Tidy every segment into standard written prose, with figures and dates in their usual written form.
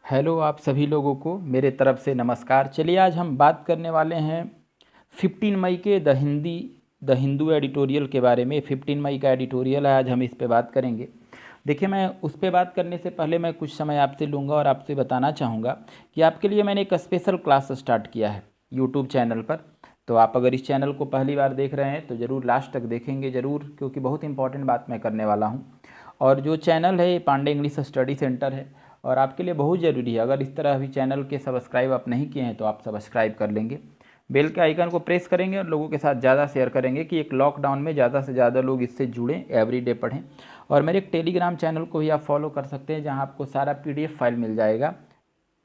Hello आप सभी लोगों को मेरे तरफ से नमस्कार। चलिए आज हम बात करने वाले हैं 15 मई के द हिंदू एडिटोरियल के बारे में। 15 मई का एडिटोरियल है, आज हम इस पे बात करेंगे। देखिए, मैं उस पे बात करने से पहले मैं कुछ समय आपसे लूँगा और आपसे बताना चाहूँगा कि आपके लिए मैंने एक स्पेशल क्लास स्टार्ट किया है यूट्यूब चैनल पर। तो आप अगर इस चैनल को पहली बार देख रहे हैं तो ज़रूर लास्ट तक देखेंगे ज़रूर, क्योंकि बहुत इंपॉर्टेंट बात मैं करने वाला हूँ। और जो चैनल है ये पांडे इंग्लिश स्टडी सेंटर है और आपके लिए बहुत ज़रूरी है। अगर इस तरह अभी चैनल के सब्सक्राइब आप नहीं किए हैं तो आप सब्सक्राइब कर लेंगे, बेल के आइकन को प्रेस करेंगे और लोगों के साथ ज़्यादा शेयर करेंगे कि एक लॉकडाउन में ज़्यादा से ज़्यादा लोग इससे जुड़ें, एवरीडे पढ़ें। और मेरे एक टेलीग्राम चैनल को भी आप फॉलो कर सकते हैं, जहाँ आपको सारा PDF फाइल मिल जाएगा।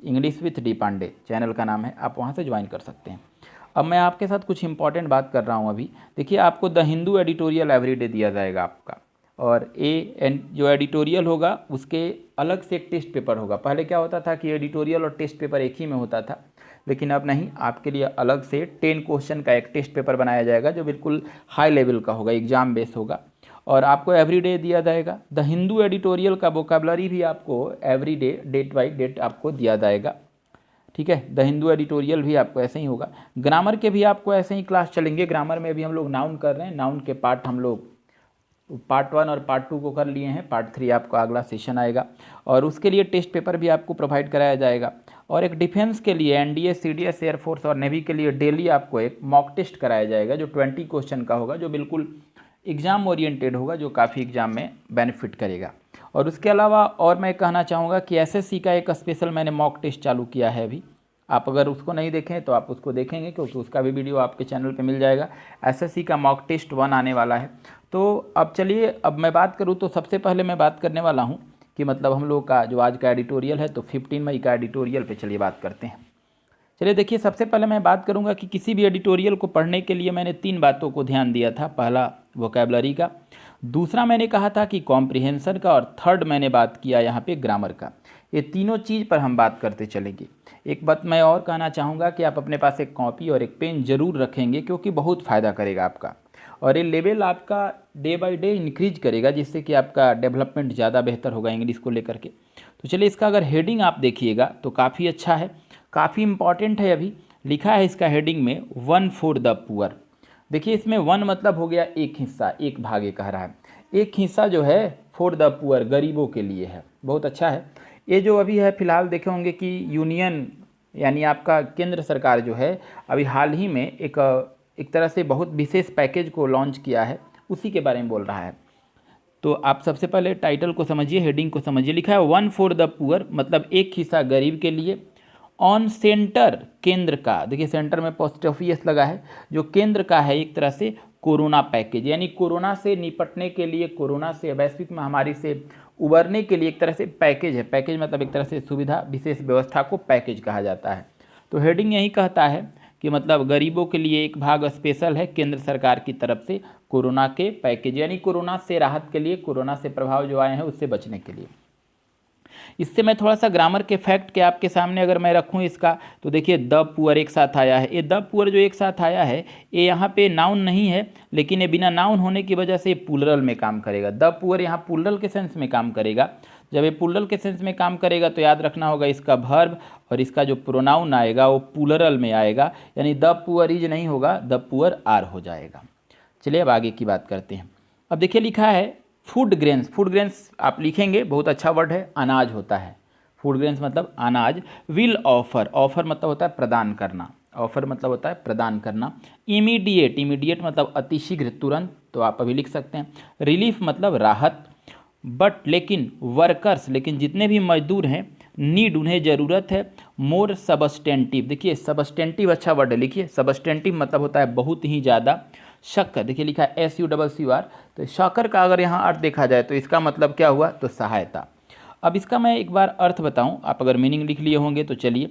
English with D Pandey channel का नाम है, आप वहाँ से ज्वाइन कर सकते हैं। अब मैं आपके साथ कुछ इंपॉर्टेंट बात कर रहा हूँ अभी। देखिए, आपको द हिंदू एडिटोरियल एवरीडे दिया जाएगा आपका, और जो एडिटोरियल होगा उसके अलग से एक टेस्ट पेपर होगा। पहले क्या होता था कि एडिटोरियल और टेस्ट पेपर एक ही में होता था, लेकिन अब नहीं, आपके लिए अलग से 10 क्वेश्चन का एक टेस्ट पेपर बनाया जाएगा जो बिल्कुल हाई लेवल का होगा, एग्जाम बेस होगा। और आपको एवरीडे दिया जाएगा। द हिंदू एडिटोरियल का वोकेबलरी भी आपको एवरीडे डेट बाई डेट आपको दिया जाएगा, ठीक है। द हिंदू एडिटोरियल भी आपको ऐसे ही होगा। ग्रामर के भी आपको ऐसे ही क्लास चलेंगे। ग्रामर में भी हम लोग नाउन कर रहे हैं, नाउन के पार्ट हम लोग पार्ट 1 और पार्ट 2 को कर लिए हैं, पार्ट 3 आपका अगला सेशन आएगा। और उसके लिए टेस्ट पेपर भी आपको प्रोवाइड कराया जाएगा। और एक डिफेंस के लिए NDA, CDS, एयरफोर्स और नेवी के लिए डेली आपको एक मॉक टेस्ट कराया जाएगा जो 20 क्वेश्चन का होगा, जो बिल्कुल एग्ज़ाम ओरिएंटेड होगा, जो काफ़ी एग्ज़ाम में बेनिफिट करेगा। और उसके अलावा और मैं कहना चाहूँगा कि SSC का एक स्पेशल मैंने मॉक टेस्ट चालू किया है अभी। आप अगर उसको नहीं देखें तो आप उसको देखेंगे, क्योंकि उसका भी वीडियो आपके चैनल पे मिल जाएगा। SSC का मॉक टेस्ट 1 आने वाला है। तो अब चलिए, अब मैं बात करूँ तो सबसे पहले मैं बात करने वाला हूँ कि मतलब हम लोग का जो आज का एडिटोरियल है, तो 15 मई का एडिटोरियल पे चलिए बात करते हैं। चलिए देखिए, सबसे पहले मैं बात करूंगा कि किसी भी एडिटोरियल को पढ़ने के लिए मैंने 3 बातों को ध्यान दिया था। पहला वोकेबलरी का, दूसरा मैंने कहा था कि कॉम्प्रिहेंशन का, और थर्ड मैंने बात किया यहाँ पे ग्रामर का। ये तीनों चीज़ पर हम बात करते चलेंगे। एक बात मैं और कहना चाहूँगा कि आप अपने पास एक कॉपी और एक पेन ज़रूर रखेंगे, क्योंकि बहुत फ़ायदा करेगा आपका। और ये लेवल आपका डे बाय डे इंक्रीज करेगा, जिससे कि आपका डेवलपमेंट ज़्यादा बेहतर होगा इंग्लिश को लेकर के। तो चलिए, इसका अगर हेडिंग आप देखिएगा तो काफ़ी अच्छा है, काफ़ी इंपॉर्टेंट है। अभी लिखा है इसका हेडिंग में, वन फॉर द पुअर। देखिए, इसमें वन मतलब हो गया एक हिस्सा, एक भाग ये कह रहा है। एक हिस्सा जो है फॉर द पुअर, गरीबों के लिए है। बहुत अच्छा है। ये जो अभी है फिलहाल देखे होंगे कि यूनियन यानी आपका केंद्र सरकार जो है, अभी हाल ही में एक तरह से बहुत विशेष पैकेज को लॉन्च किया है, उसी के बारे में बोल रहा है। तो आप सबसे पहले टाइटल को समझिए, हेडिंग को समझिए। लिखा है वन फॉर द पुअर, मतलब एक हिस्सा गरीब के लिए। ऑन सेंटर, केंद्र का, देखिए सेंटर में पोस्टऑफिस लगा है, जो केंद्र का है एक तरह से कोरोना पैकेज, यानी कोरोना से निपटने के लिए, कोरोना से, वैश्विक महामारी से उबरने के लिए एक तरह से पैकेज है। पैकेज मतलब एक तरह से सुविधा, विशेष व्यवस्था को पैकेज कहा जाता है। तो हेडिंग यही कहता है कि मतलब गरीबों के लिए एक भाग स्पेशल है केंद्र सरकार की तरफ से कोरोना के पैकेज, यानी कोरोना से राहत के लिए, कोरोना से प्रभाव जो आए हैं उससे बचने के लिए। इससे मैं थोड़ा सा ग्रामर के फैक्ट के आपके सामने अगर मैं रखूं इसका, तो देखिए द पुअर एक साथ आया है। ये द पुअर जो एक साथ आया है, ये यहाँ पे नाउन नहीं है, लेकिन ये बिना नाउन होने की वजह से प्लूरल में काम करेगा। द पुअर यहाँ प्लूरल के सेंस में काम करेगा। जब ये प्लूरल के सेंस में काम करेगा तो याद रखना होगा इसका वर्ब और इसका जो प्रोनाउन आएगा वो प्लूरल में आएगा, यानी द पुअर इज नहीं होगा, द पुअर आर हो जाएगा। चलिए अब आगे की बात करते हैं। अब देखिए लिखा है फूड ग्रेन्स। फूड ग्रेन्स आप लिखेंगे, बहुत अच्छा वर्ड है, अनाज होता है। फूड ग्रेन्स मतलब अनाज। विल ऑफर, ऑफर मतलब होता है प्रदान करना, ऑफर मतलब होता है प्रदान करना। इमीडिएट, इमीडिएट मतलब अतिशीघ्र, तुरंत, तो आप अभी लिख सकते हैं। रिलीफ मतलब राहत। बट, लेकिन, वर्कर्स, लेकिन जितने भी मजदूर हैं, नीड, उन्हें ज़रूरत है। मोर सबस्टेंटिव, देखिए सबस्टेंटिव अच्छा वर्ड है, लिखिए सबस्टेंटिव मतलब होता है बहुत ही ज़्यादा। शक्कर, देखिए लिखा है SUCCR, तो शक्कर का अगर यहाँ अर्थ देखा जाए तो इसका मतलब क्या हुआ, तो सहायता। अब इसका मैं एक बार अर्थ बताऊं, आप अगर मीनिंग लिख लिए होंगे तो चलिए।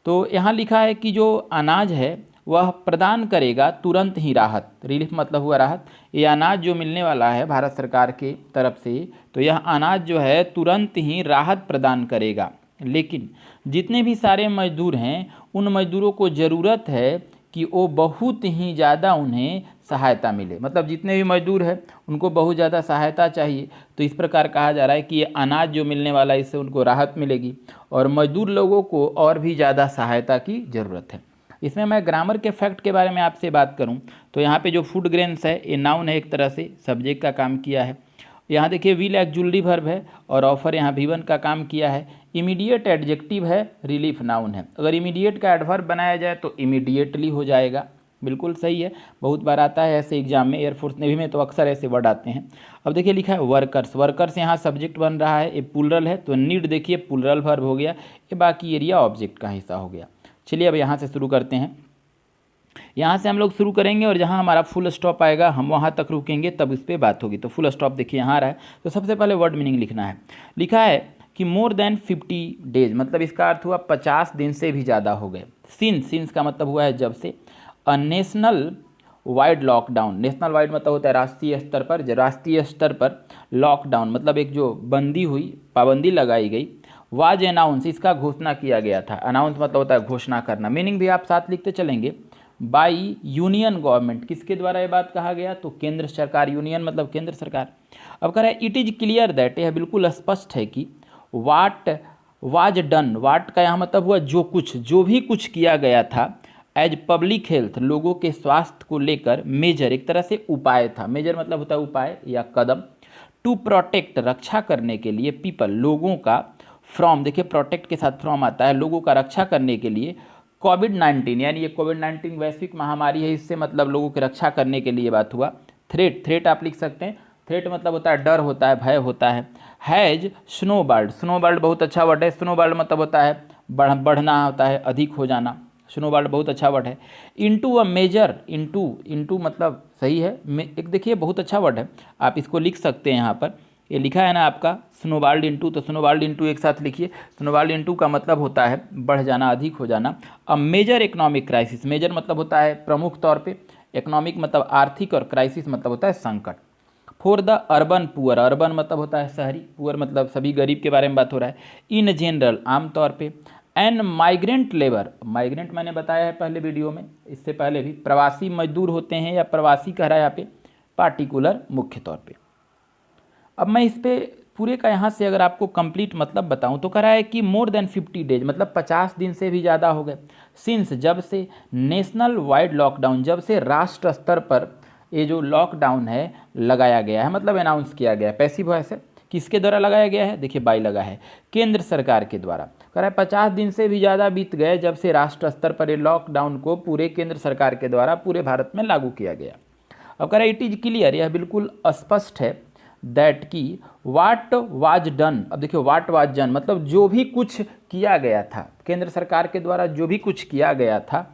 तो यहाँ लिखा है कि जो अनाज है वह प्रदान करेगा तुरंत ही राहत। रिलीफ मतलब हुआ राहत। ये अनाज जो मिलने वाला है भारत सरकार के तरफ से, तो यह अनाज जो है तुरंत ही राहत प्रदान करेगा। लेकिन जितने भी सारे मजदूर हैं, उन मजदूरों को ज़रूरत है कि वो बहुत ही ज़्यादा उन्हें सहायता मिले, मतलब जितने भी मजदूर हैं उनको बहुत ज़्यादा सहायता चाहिए। तो इस प्रकार कहा जा रहा है कि ये अनाज जो मिलने वाला है इससे उनको राहत मिलेगी और मजदूर लोगों को और भी ज़्यादा सहायता की ज़रूरत है। इसमें मैं ग्रामर के फैक्ट के बारे में आपसे बात करूं तो यहाँ पे जो फूड ग्रेन्स है ये नाउन है, एक तरह से सब्जेक्ट का काम किया है। यहाँ देखिए विल एक्जुलरी वर्ब है और ऑफर यहाँ भी का काम किया है। इमीडिएट एडजेक्टिव है, रिलीफ नाउन है। अगर इमीडिएट का एडवर्ब बनाया जाए तो इमीडिएटली हो जाएगा, बिल्कुल सही है, बहुत बार आता है ऐसे एग्जाम में, एयरफोर्स नेवी में तो अक्सर ऐसे वर्ड आते हैं। अब देखिए लिखा है वर्कर्स, वर्कर्स यहाँ सब्जेक्ट बन रहा है, ये प्लूरल है तो नीड देखिए प्लूरल वर्ब हो गया, ये बाकी एरिया ऑब्जेक्ट का हिस्सा हो गया। चलिए अब यहाँ से शुरू करते हैं। यहाँ से हम लोग शुरू करेंगे और जहाँ हमारा फुल स्टॉप आएगा हम वहाँ तक रुकेंगे, तब इस पर बात होगी। तो फुल स्टॉप देखिए यहाँ आ रहा है, तो सबसे पहले वर्ड मीनिंग लिखना है। लिखा है कि मोर देन 50 डेज, मतलब इसका अर्थ हुआ 50 दिन से भी ज़्यादा हो गए। सिंस का मतलब हुआ है जब से। A national wide lockdown, national wide मतलब होता है राष्ट्रीय स्तर पर, राष्ट्रीय स्तर पर लॉकडाउन मतलब एक जो बंदी हुई, पाबंदी लगाई गई। वाज अनाउंस, इसका घोषणा किया गया था। अनाउंस मतलब होता है घोषणा करना, मीनिंग भी आप साथ लिखते चलेंगे। बाई यूनियन गवर्नमेंट, किसके द्वारा ये बात कहा गया, तो केंद्र सरकार, यूनियन मतलब केंद्र सरकार। अब कह रहा है इट इज क्लियर दैट, यह बिल्कुल स्पष्ट है कि वाट वाज डन, वाट का यहाँ मतलब हुआ जो कुछ, जो भी कुछ किया गया था, एज पब्लिक हेल्थ, लोगों के स्वास्थ्य को लेकर, मेजर एक तरह से उपाय था, मेजर मतलब होता है उपाय या कदम। टू प्रोटेक्ट, रक्षा करने के लिए, पीपल, लोगों का, फ्रॉम देखिए प्रोटेक्ट के साथ फ्रॉम आता है, लोगों का रक्षा करने के लिए। कोविड-19 यानी ये कोविड-19 वैश्विक महामारी है, इससे मतलब लोगों की रक्षा करने के लिए बात हुआ। थ्रेट आप लिख सकते हैं, थ्रेट मतलब होता है डर होता है, भय होता है। हैज स्नोबॉल्ड, स्नोबॉल्ड बहुत अच्छा वर्ड है, स्नोबॉल्ड मतलब होता है बढ़ना होता है, अधिक हो जाना, स्नोबॉल्ड बहुत अच्छा वर्ड है। इनटू अ मेजर, इनटू मतलब सही है, एक देखिए बहुत अच्छा वर्ड है, आप इसको लिख सकते हैं। यहाँ पर ये लिखा है ना आपका स्नोबॉल्ड इनटू, तो स्नोबॉल्ड इनटू एक साथ लिखिए। स्नोबॉल्ड इनटू का मतलब होता है बढ़ जाना, अधिक हो जाना। अब मेजर इकोनॉमिक क्राइसिस, मेजर मतलब होता है प्रमुख तौर पे, इकोनॉमिक मतलब आर्थिक और क्राइसिस मतलब होता है संकट। For the urban poor, urban मतलब होता है शहरी, पुअर मतलब सभी गरीब के बारे में बात हो रहा है। इन जनरल आमतौर पे। एंड माइग्रेंट लेबर, माइग्रेंट मैंने बताया है पहले वीडियो में, इससे पहले भी, प्रवासी मजदूर होते हैं या प्रवासी कह रहा है यहाँ पे, पार्टिकुलर मुख्य तौर पे। अब मैं इस पे पूरे का यहाँ से अगर आपको कंप्लीट मतलब बताऊँ तो कह रहा है कि मोर देन 50 डेज मतलब 50 दिन से भी ज़्यादा हो गए। सिंस जब से, नेशनल वाइड लॉकडाउन जब से राष्ट्र स्तर पर ये जो लॉकडाउन है लगाया गया है, मतलब अनाउंस किया गया है। पैसिव वॉइस है, किसके द्वारा लगाया गया है, देखिए बाई लगा है, केंद्र सरकार के द्वारा। कह रहा है 50 दिन से भी ज़्यादा बीत गए जब से राष्ट्र स्तर पर ये लॉकडाउन को पूरे केंद्र सरकार के द्वारा पूरे भारत में लागू किया गया। अब कह रहा है इट इज़ क्लियर, यह बिल्कुल स्पष्ट है, दैट की वाट वाज डन। अब देखिए वाट वाज डन मतलब जो भी कुछ किया गया था केंद्र सरकार के द्वारा, जो भी कुछ किया गया था,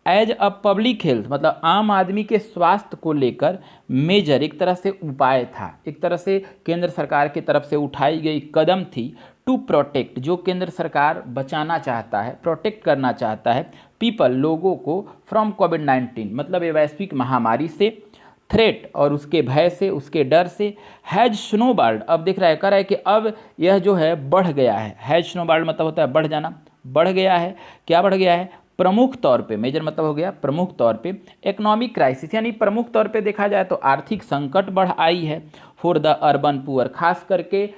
एज अ पब्लिक हेल्थ मतलब आम आदमी के स्वास्थ्य को लेकर, मेजर एक तरह से उपाय था, एक तरह से केंद्र सरकार की तरफ से उठाई गई कदम थी। टू प्रोटेक्ट, जो केंद्र सरकार बचाना चाहता है, प्रोटेक्ट करना चाहता है, पीपल लोगों को, फ्रॉम कोविड-19 मतलब ये वैश्विक महामारी से, थ्रेट और उसके भय से, उसके डर से। हैज स्नोबॉल्ड, अब देख रहा है, कह रहा है कि अब यह जो है बढ़ गया है। हैज स्नोबॉल्ड मतलब होता है बढ़ जाना, बढ़ गया है, क्या बढ़ गया है, प्रमुख तौर पे, मेजर मतलब हो गया प्रमुख तौर पे, इकोनॉमिक क्राइसिस यानी प्रमुख तौर पे देखा जाए तो आर्थिक संकट बढ़ आई है। फॉर द अर्बन पुअर, खास करके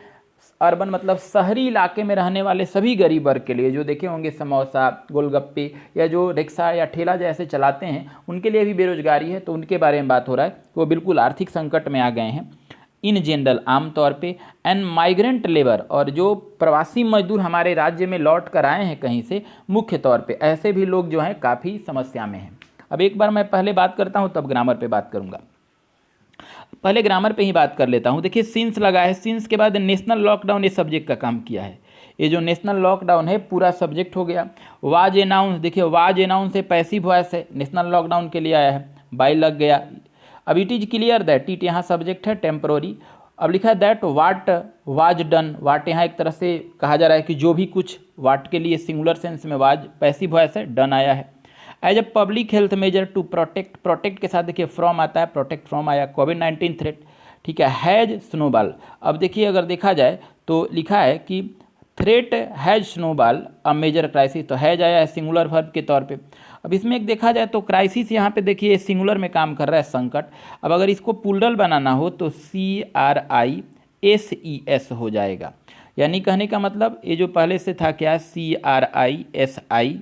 अर्बन मतलब शहरी इलाके में रहने वाले सभी गरीब वर्ग के लिए, जो देखे होंगे समोसा, गोलगप्पे या जो रिक्शा या ठेला जैसे चलाते हैं, उनके लिए भी बेरोजगारी है, तो उनके बारे में बात हो रहा है, वो बिल्कुल आर्थिक संकट में आ गए हैं। इन जनरल आमतौर पे, एंड माइग्रेंट लेबर और जो प्रवासी मजदूर हमारे राज्य में लौट कर आए हैं कहीं से, मुख्य तौर पे ऐसे भी लोग जो हैं काफ़ी समस्या में हैं। अब एक बार मैं पहले बात करता हूं तब ग्रामर पे बात करूंगा, पहले ग्रामर पे ही बात कर लेता हूं। देखिए सिंस लगा है, सिंस के बाद नेशनल लॉकडाउन ये सब्जेक्ट का काम किया है, ये जो नेशनल लॉकडाउन है पूरा सब्जेक्ट हो गया। वाज अनाउंस, देखिए वाज अनाउंस है पैसिव वॉइस है, नेशनल लॉकडाउन के लिए आया है, बाई लग गया। अब it is clear that, it यहाँ सब्जेक्ट है टेम्पोररी। अब लिखा है दैट वाट वाज डन, वाट यहाँ एक तरह से कहा जा रहा है कि जो भी कुछ, वाट के लिए सिंगुलर सेंस में वाज पैसिव वॉइस है, डन आया है। As a public health measure to protect, protect के साथ देखिए फ्रॉम आता है, प्रोटेक्ट फ्रॉम आया, कोविड-19 थ्रेट, ठीक है। हैज स्नोबॉल, अब देखिए अगर देखा जाए तो लिखा है कि threat has snowball a major crisis, तो हैज आया है सिंगुलर वर्ब के तौर पे। अब इसमें एक देखा जाए तो क्राइसिस यहाँ पे देखिए सिंगुलर में काम कर रहा है, संकट। अब अगर इसको प्लूरल बनाना हो तो CRISES हो जाएगा, यानी कहने का मतलब ये जो पहले से था क्या, CRISI,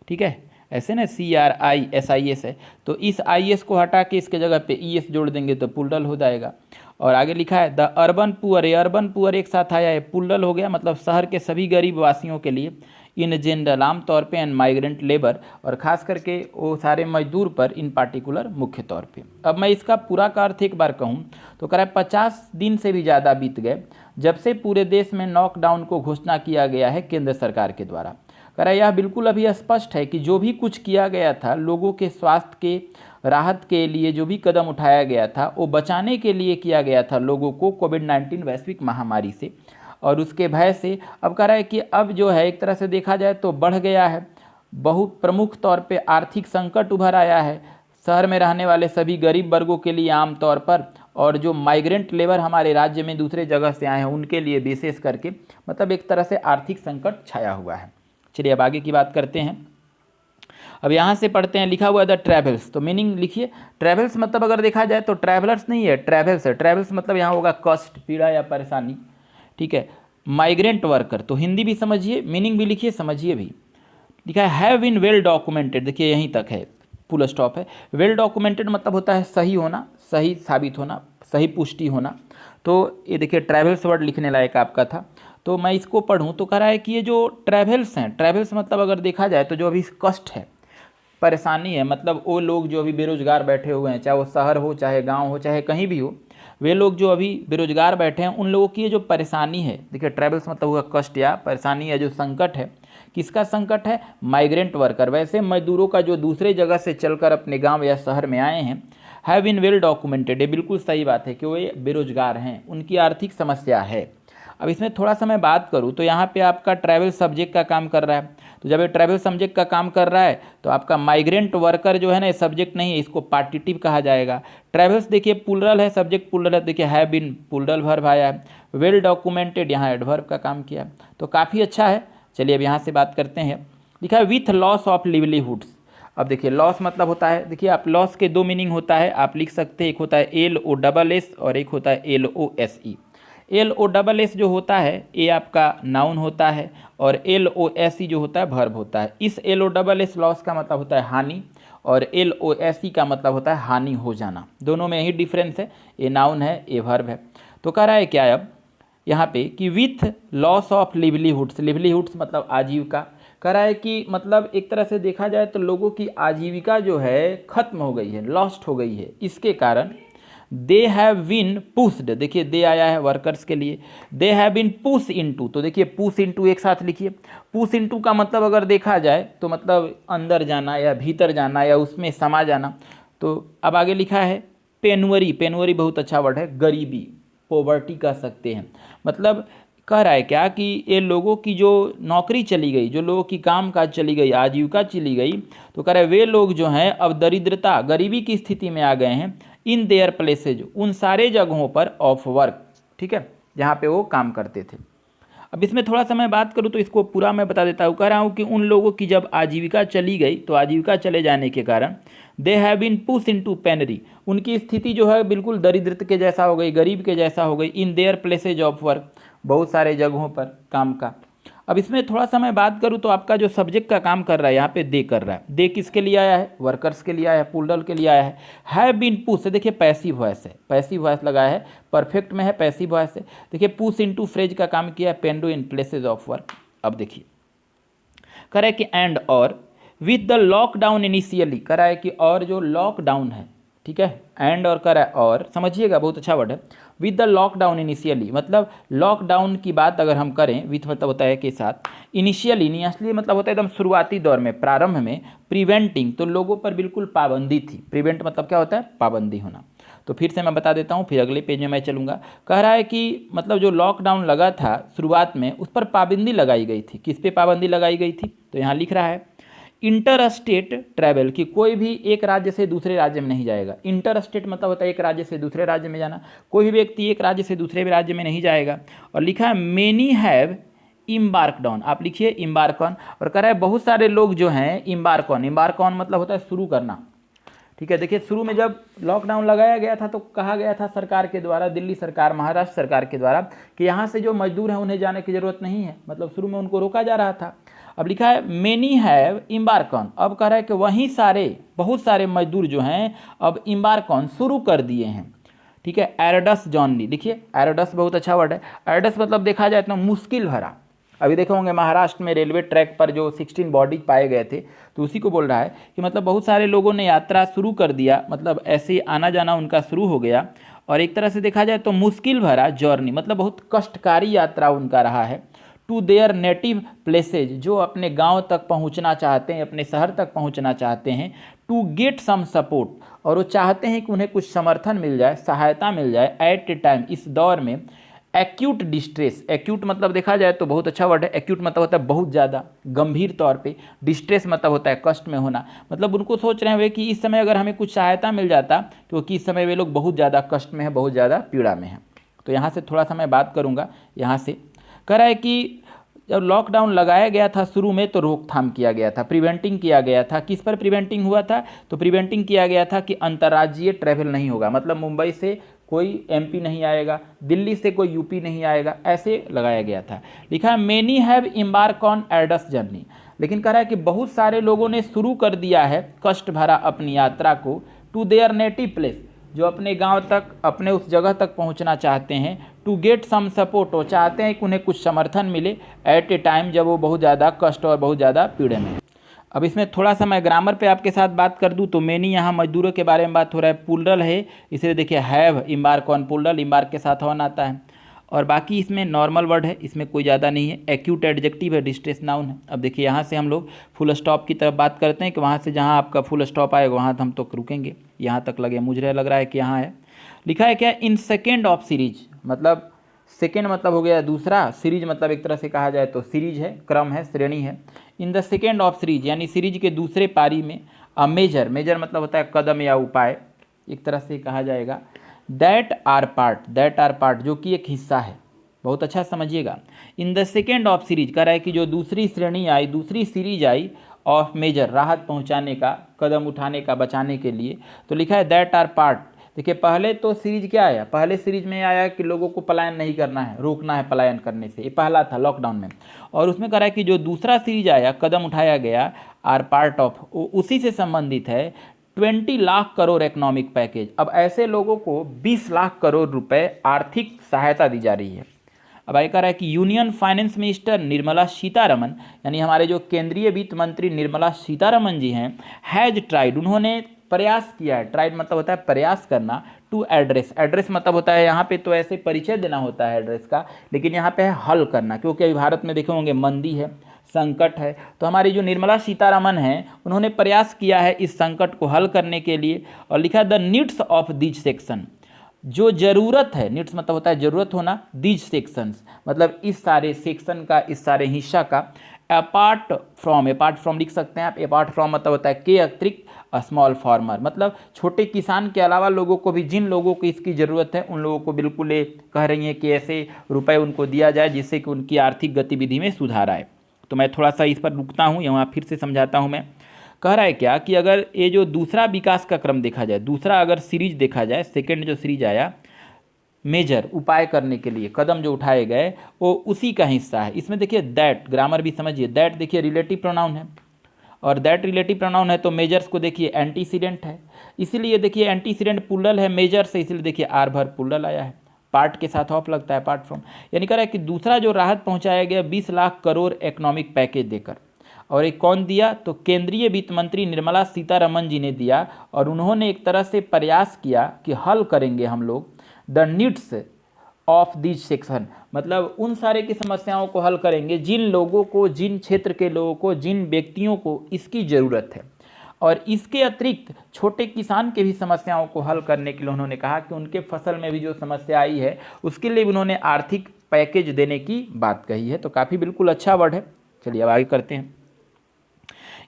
ठीक है, ऐसे ना CRISIS है, तो इस IS को हटा के इसके जगह पे ES जोड़ देंगे तो प्लूरल हो जाएगा। और आगे लिखा है द अर्बन पुअर, ये अर्बन पुअर एक साथ आया है, प्लूरल हो गया, मतलब शहर के सभी गरीब वासियों के लिए, इन जनरल आम तौर पे, एंड माइग्रेंट लेबर, और ख़ास करके वो सारे मजदूर पर, इन पार्टिकुलर मुख्य तौर पे। अब मैं इसका पूरा का अर्थ एक बार कहूँ तो कह रहा है 50 दिन से भी ज़्यादा बीत गए जब से पूरे देश में लॉकडाउन को घोषणा किया गया है केंद्र सरकार के द्वारा। कह रहा है यह बिल्कुल अभी स्पष्ट है कि जो भी कुछ किया गया था, लोगों के स्वास्थ्य के राहत के लिए जो भी कदम उठाया गया था, वो बचाने के लिए किया गया था लोगों को कोविड-19 वैश्विक महामारी से और उसके भय से। अब कह रहा है कि अब जो है एक तरह से देखा जाए तो बढ़ गया है, बहुत प्रमुख तौर पे आर्थिक संकट उभर आया है शहर में रहने वाले सभी गरीब वर्गों के लिए आम तौर पर, और जो माइग्रेंट लेबर हमारे राज्य में दूसरे जगह से आए हैं उनके लिए विशेष करके, मतलब एक तरह से आर्थिक संकट छाया हुआ है। चलिए अब आगे की बात करते हैं। अब यहाँ से पढ़ते हैं, लिखा हुआ है द ट्रैवल्स, तो मीनिंग लिखिए। ट्रैवल्स मतलब अगर देखा जाए तो ट्रैवलर्स नहीं है, ट्रैवल्स है। ट्रैवल्स मतलब यहाँ होगा कष्ट, पीड़ा या परेशानी, ठीक है। माइग्रेंट वर्कर, तो हिंदी भी समझिए, मीनिंग भी लिखिए, समझिए भी। लिखा है हैव बीन वेल डॉक्यूमेंटेड, देखिए यहीं तक है, फुल स्टॉप है। वेल डॉक्यूमेंटेड मतलब होता है सही होना, सही साबित होना, सही पुष्टि होना। तो ये देखिए ट्रैवल्स वर्ड लिखने लायक आपका था, तो मैं इसको पढ़ूँ तो कह रहा है कि ये जो ट्रैवल्स हैं, ट्रैवल्स मतलब अगर देखा जाए तो जो अभी कष्ट है, परेशानी है, मतलब वो लोग जो अभी बेरोजगार बैठे हुए हैं, चाहे वो शहर हो, चाहे गांव हो, चाहे कहीं भी हो, वे लोग जो अभी बेरोजगार बैठे हैं, उन लोगों की ये जो परेशानी है, देखिए ट्रैवल्स मतलब हुआ कष्ट या परेशानी या जो संकट है, किसका संकट है, माइग्रेंट वर्कर, वैसे मजदूरों का जो दूसरे जगह से चलकर अपने गांव या शहर में आए हैं। हैव बीन वेल डॉक्यूमेंटेड, ये बिल्कुल सही बात है कि वो बेरोजगार हैं, उनकी आर्थिक समस्या है। अब इसमें थोड़ा सा मैं बात करूँ तो यहाँ पे आपका ट्रैवल सब्जेक्ट का काम कर रहा है, तो जब ये ट्रैवल सब्जेक्ट का काम कर रहा है तो आपका माइग्रेंट वर्कर जो है ना, ये सब्जेक्ट नहीं है, इसको पार्टिटिव कहा जाएगा। ट्रैवल्स देखिए प्लूरल है, सब्जेक्ट प्लूरल है, देखिए हैव बीन प्लूरल वर्ब आया है। वेल डॉक्यूमेंटेड यहाँ एडवर्ब का काम किया, तो काफ़ी अच्छा है। चलिए अब यहाँ से बात करते हैं। लिखा है विथ लॉस ऑफ लिवलीहुड्स। अब देखिए लॉस मतलब होता है, देखिए आप लॉस के दो मीनिंग होता है, आप लिख सकते हैं, एक होता है LOSS और एक होता है LOSE। LOSS जो होता है ये आपका नाउन होता है और LOSE जो होता है वर्ब होता है। इस LOSS लॉस का मतलब होता है हानि और LOSE का मतलब होता है हानि हो जाना, दोनों में यही डिफरेंस है, ये नाउन है ये वर्ब है। तो कह रहा है क्या अब यहाँ पे कि विथ लॉस ऑफ लिवलीहुड्स, लिवलीहुड्स मतलब आजीविका, कह रहा है कि मतलब एक तरह से देखा जाए तो लोगों की आजीविका जो है खत्म हो गई है, लॉस्ट हो गई है, इसके कारण दे हैव बीन पुस्ड, देखिए दे आया है वर्कर्स के लिए, they have been push into, तो देखिए पुश इनटू एक साथ लिखिए। पुश इनटू का मतलब अगर देखा जाए तो मतलब अंदर जाना या भीतर जाना या उसमें समा जाना। तो अब आगे लिखा है पेनुअरी, पेनुअरी बहुत अच्छा वर्ड है, गरीबी, पॉवर्टी कह सकते हैं। मतलब कह रहा है क्या कि ये लोगों की जो नौकरी चली गई, जो लोगों की काम काज चली गई, आजीविका चली गई, तो कह रहा है वे लोग जो हैं अब दरिद्रता, गरीबी की स्थिति में आ गए हैं। इन देयर प्लेसेज, उन सारे जगहों पर ऑफ वर्क, ठीक है, जहाँ पे वो काम करते थे। अब इसमें थोड़ा सा मैं बात करूँ तो इसको पूरा मैं बता देता हूँ। कह रहा हूँ कि उन लोगों की जब आजीविका चली गई तो आजीविका चले जाने के कारण they have been push into penury, उनकी स्थिति जो है बिल्कुल दरिद्रता के जैसा हो गई, गरीब के जैसा हो गई। In their places of work, बहुत सारे जगहों पर काम का। अब इसमें थोड़ा सा मैं बात करूँ तो आपका जो सब्जेक्ट का काम कर रहा है यहाँ पे दे कर रहा है, दे किसके लिए आया है, वर्कर्स के लिए आया है, प्लूरल के लिए आया है। हैव बीन पुश, देखिए पैसिव वॉइस है, पैसिव वॉइस लगाया है, परफेक्ट में है, पैसिव वॉइस है। देखिए पुश इनटू फ्रेज का काम किया है, पेंडो इन प्लेसेज ऑफ वर्क। अब देखिए कह रहा है कि एंड और विथ द लॉकडाउन इनिशियली, कह रहा है कि और जो लॉकडाउन है, ठीक है, एंड और कह रहा है और, समझिएगा बहुत अच्छा वर्ड है। विद द लॉकडाउन इनिशियली मतलब लॉकडाउन की बात अगर हम करें, विथ मतलब होता है के साथ, इनिशियली, इनिशियली मतलब होता है एकदम शुरुआती दौर में, प्रारंभ में, प्रिवेंटिंग तो लोगों पर बिल्कुल पाबंदी थी। प्रिवेंट मतलब क्या होता है, पाबंदी होना। तो फिर से मैं बता देता हूँ, फिर अगले पेज में मैं चलूँगा। कह रहा है कि मतलब जो लॉकडाउन लगा था शुरुआत में, उस पर पाबंदी लगाई गई थी। किस पे पाबंदी लगाई गई थी, तो यहाँ लिख रहा है इंटर स्टेट ट्रैवल, कि कोई भी एक राज्य से दूसरे राज्य में नहीं जाएगा। इंटर स्टेट मतलब होता है एक राज्य से दूसरे राज्य में जाना, कोई भी व्यक्ति एक राज्य से दूसरे राज्य में नहीं जाएगा। और लिखा है मेनी हैव इम्बार्क्ड ऑन, आप लिखिए इम्बार्क ऑन। और कह रहा है बहुत सारे लोग जो हैं इम्बार्क ऑन, इम्बार्क ऑन मतलब होता है शुरू करना, ठीक है। देखिए शुरू में जब लॉकडाउन लगाया गया था तो कहा गया था सरकार के द्वारा, दिल्ली सरकार, महाराष्ट्र सरकार के द्वारा, कि यहाँ से जो मजदूर हैं उन्हें जाने की ज़रूरत नहीं है, मतलब शुरू में उनको रोका जा रहा था। अब लिखा है मेनी हैव इम्बार्क ऑन, अब कह रहा है कि वहीं बहुत सारे मजदूर जो हैं अब इम्बार्क ऑन शुरू कर दिए हैं, ठीक है। एरडस जॉनली, देखिए एरडस बहुत अच्छा वर्ड है। एरडस मतलब देखा जाए तो मुश्किल भरा। अभी देखे होंगे महाराष्ट्र में रेलवे ट्रैक पर जो 16 बॉडीज पाए गए थे, तो उसी को बोल रहा है कि मतलब बहुत सारे लोगों ने यात्रा शुरू कर दिया, मतलब ऐसे आना जाना उनका शुरू हो गया। और एक तरह से देखा जाए तो मुश्किल भरा जर्नी, मतलब बहुत कष्टकारी यात्रा उनका रहा है। टू देयर नेटिव प्लेसेज, जो अपने गांव तक पहुंचना चाहते हैं, अपने शहर तक पहुंचना चाहते हैं। टू गेट सम सपोर्ट, और वो चाहते हैं कि उन्हें कुछ समर्थन मिल जाए, सहायता मिल जाए। एट ए टाइम, इस दौर में। एक्यूट डिस्ट्रेस, एक्यूट मतलब देखा जाए तो बहुत अच्छा वर्ड है। एक्यूट मतलब होता है बहुत ज़्यादा गंभीर तौर पे। डिस्ट्रेस मतलब होता है कष्ट में होना, मतलब उनको सोच रहे हैं कि इस समय अगर हमें कुछ सहायता मिल जाता, क्योंकि इस समय वे लोग बहुत ज़्यादा कष्ट में हैं, बहुत ज़्यादा पीड़ा में हैं। तो यहाँ से थोड़ा सा मैं बात करूँगा। यहाँ से कह रहा है कि जब लॉकडाउन लगाया गया था शुरू में तो रोकथाम किया गया था, प्रिवेंटिंग किया गया था। किस पर प्रिवेंटिंग हुआ था? तो प्रिवेंटिंग किया गया था कि अंतर्राज्यीय ट्रैवल नहीं होगा, मतलब मुंबई से कोई एमपी नहीं आएगा, दिल्ली से कोई यूपी नहीं आएगा, ऐसे लगाया गया था। लिखा है many have embark on arduous journey, लेकिन कह रहा है कि बहुत सारे लोगों ने शुरू कर दिया है कष्ट भरा अपनी यात्रा को। टू देयर नेटिव प्लेस, जो अपने गांव तक, अपने उस जगह तक पहुंचना चाहते हैं। टू गेट सम सपोर्ट, वो चाहते हैं कि उन्हें कुछ समर्थन मिले। एट ए टाइम, जब वो बहुत ज़्यादा कष्ट और बहुत ज़्यादा पीड़े में। अब इसमें थोड़ा सा मैं ग्रामर पे आपके साथ बात कर दूं तो मेनी यहाँ मजदूरों के बारे में बात हो रहा है, प्लूरल है, इसलिए देखिए have embark on plural, embark के साथ ऑन आता है। और बाकी इसमें नॉर्मल वर्ड है, इसमें कोई ज़्यादा नहीं है। एक्यूट एडजेक्टिव है, डिस्ट्रेस नाउन है। अब देखिए यहाँ से हम लोग फुल स्टॉप की तरफ बात करते हैं कि वहाँ से जहाँ आपका फुल स्टॉप आएगा वहाँ हम तो रुकेंगे, यहाँ तक मुझे लग रहा है कि यहाँ है। लिखा है क्या? इन सेकेंड ऑफ सीरीज, मतलब सेकेंड मतलब हो गया दूसरा, सीरीज मतलब एक तरह से कहा जाए तो सीरीज है, क्रम है, श्रेणी है। In the second of series, यानी सीरीज के दूसरे पारी में। अ मेजर, मेजर मतलब होता है कदम या उपाय, एक तरह से कहा जाएगा। दैट आर पार्ट, जो कि एक हिस्सा है, बहुत अच्छा समझिएगा। In the second of series कह रहा है कि जो दूसरी श्रेणी आई, दूसरी सीरीज आई ऑफ मेजर, राहत पहुंचाने का, कदम उठाने का, बचाने के लिए। तो लिखा है दैट आर पार्ट। देखिए पहले तो सीरीज क्या आया? पहले सीरीज में आया कि लोगों को पलायन नहीं करना है, रोकना है पलायन करने से, ये पहला था लॉकडाउन में। और उसमें कह रहा है कि जो दूसरा सीरीज आया, कदम उठाया गया, आर पार्ट ऑफ, उसी से संबंधित है 20 लाख करोड़ इकोनॉमिक पैकेज। अब ऐसे लोगों को 20 लाख करोड़ रुपए आर्थिक सहायता दी जा रही है। अब आगे कह रहा है कि union finance minister Nirmala Sitharaman, यानी हमारे जो केंद्रीय वित्त मंत्री निर्मला सीतारमन जी हैं, हैज ट्राइड, उन्होंने प्रयास किया है। ट्राइड मतलब होता है प्रयास करना। टू एड्रेस, एड्रेस मतलब होता है यहाँ पे तो ऐसे परिचय देना होता है एड्रेस का, लेकिन यहाँ पे है हल करना, क्योंकि अभी भारत में देखे होंगे मंदी है, संकट है। तो हमारी जो निर्मला सीतारमन हैं उन्होंने प्रयास किया है इस संकट को हल करने के लिए। और लिखा the needs of this section, जो ज़रूरत है, नीड्स मतलब होता है ज़रूरत होना, दीज सेक्शंस मतलब इस सारे सेक्शन का, इस सारे हिस्सा का। अपार्ट फ्रॉम लिख सकते हैं आप। अपार्ट फ्रॉम मतलब होता है के अतिरिक्त, स्मॉल फार्मर मतलब छोटे किसान के अलावा लोगों को भी, जिन लोगों को इसकी ज़रूरत है उन लोगों को बिल्कुल ये कह रही हैं कि ऐसे रुपए उनको दिया जाए जिससे कि उनकी आर्थिक गतिविधि में सुधार आए। तो मैं थोड़ा सा इस पर रुकता हूँ, यहाँ फिर से समझाता हूँ मैं। कह रहा है क्या कि अगर ये जो दूसरा विकास का क्रम देखा जाए, दूसरा अगर सीरीज देखा जाए, सेकेंड जो सीरीज आया, मेजर उपाय करने के लिए कदम जो उठाए गए, वो उसी का हिस्सा है। इसमें देखिए दैट, ग्रामर भी समझिए, दैट देखिए रिलेटिव प्रोनाउन है, और दैट रिलेटिव प्रोनाउन है तो मेजर्स को देखिए एंटीसीडेंट है, इसीलिए देखिए एंटीसीडेंट प्लूरल है मेजर से, इसलिए देखिए आर भर प्लूरल आया है। पार्ट के साथ ऑफ लगता है, पार्ट फ्रॉम, यानी कह रहा है कि दूसरा जो राहत पहुंचाया गया 20 लाख करोड़ इकोनॉमिक पैकेज देकर। और एक कौन दिया? तो केंद्रीय वित्त मंत्री निर्मला सीतारमन जी ने दिया, और उन्होंने एक तरह से प्रयास किया कि हल करेंगे हम लोग the needs of this section, मतलब उन सारे की समस्याओं को हल करेंगे जिन लोगों को, जिन क्षेत्र के लोगों को, जिन व्यक्तियों को इसकी ज़रूरत है। और इसके अतिरिक्त छोटे किसान के भी समस्याओं को हल करने के लिए उन्होंने कहा कि उनके फसल में भी जो समस्या आई है उसके लिए भी उन्होंने आर्थिक पैकेज देने की बात कही है। तो काफ़ी बिल्कुल अच्छा वर्ड है। चलिए अब आगे करते हैं।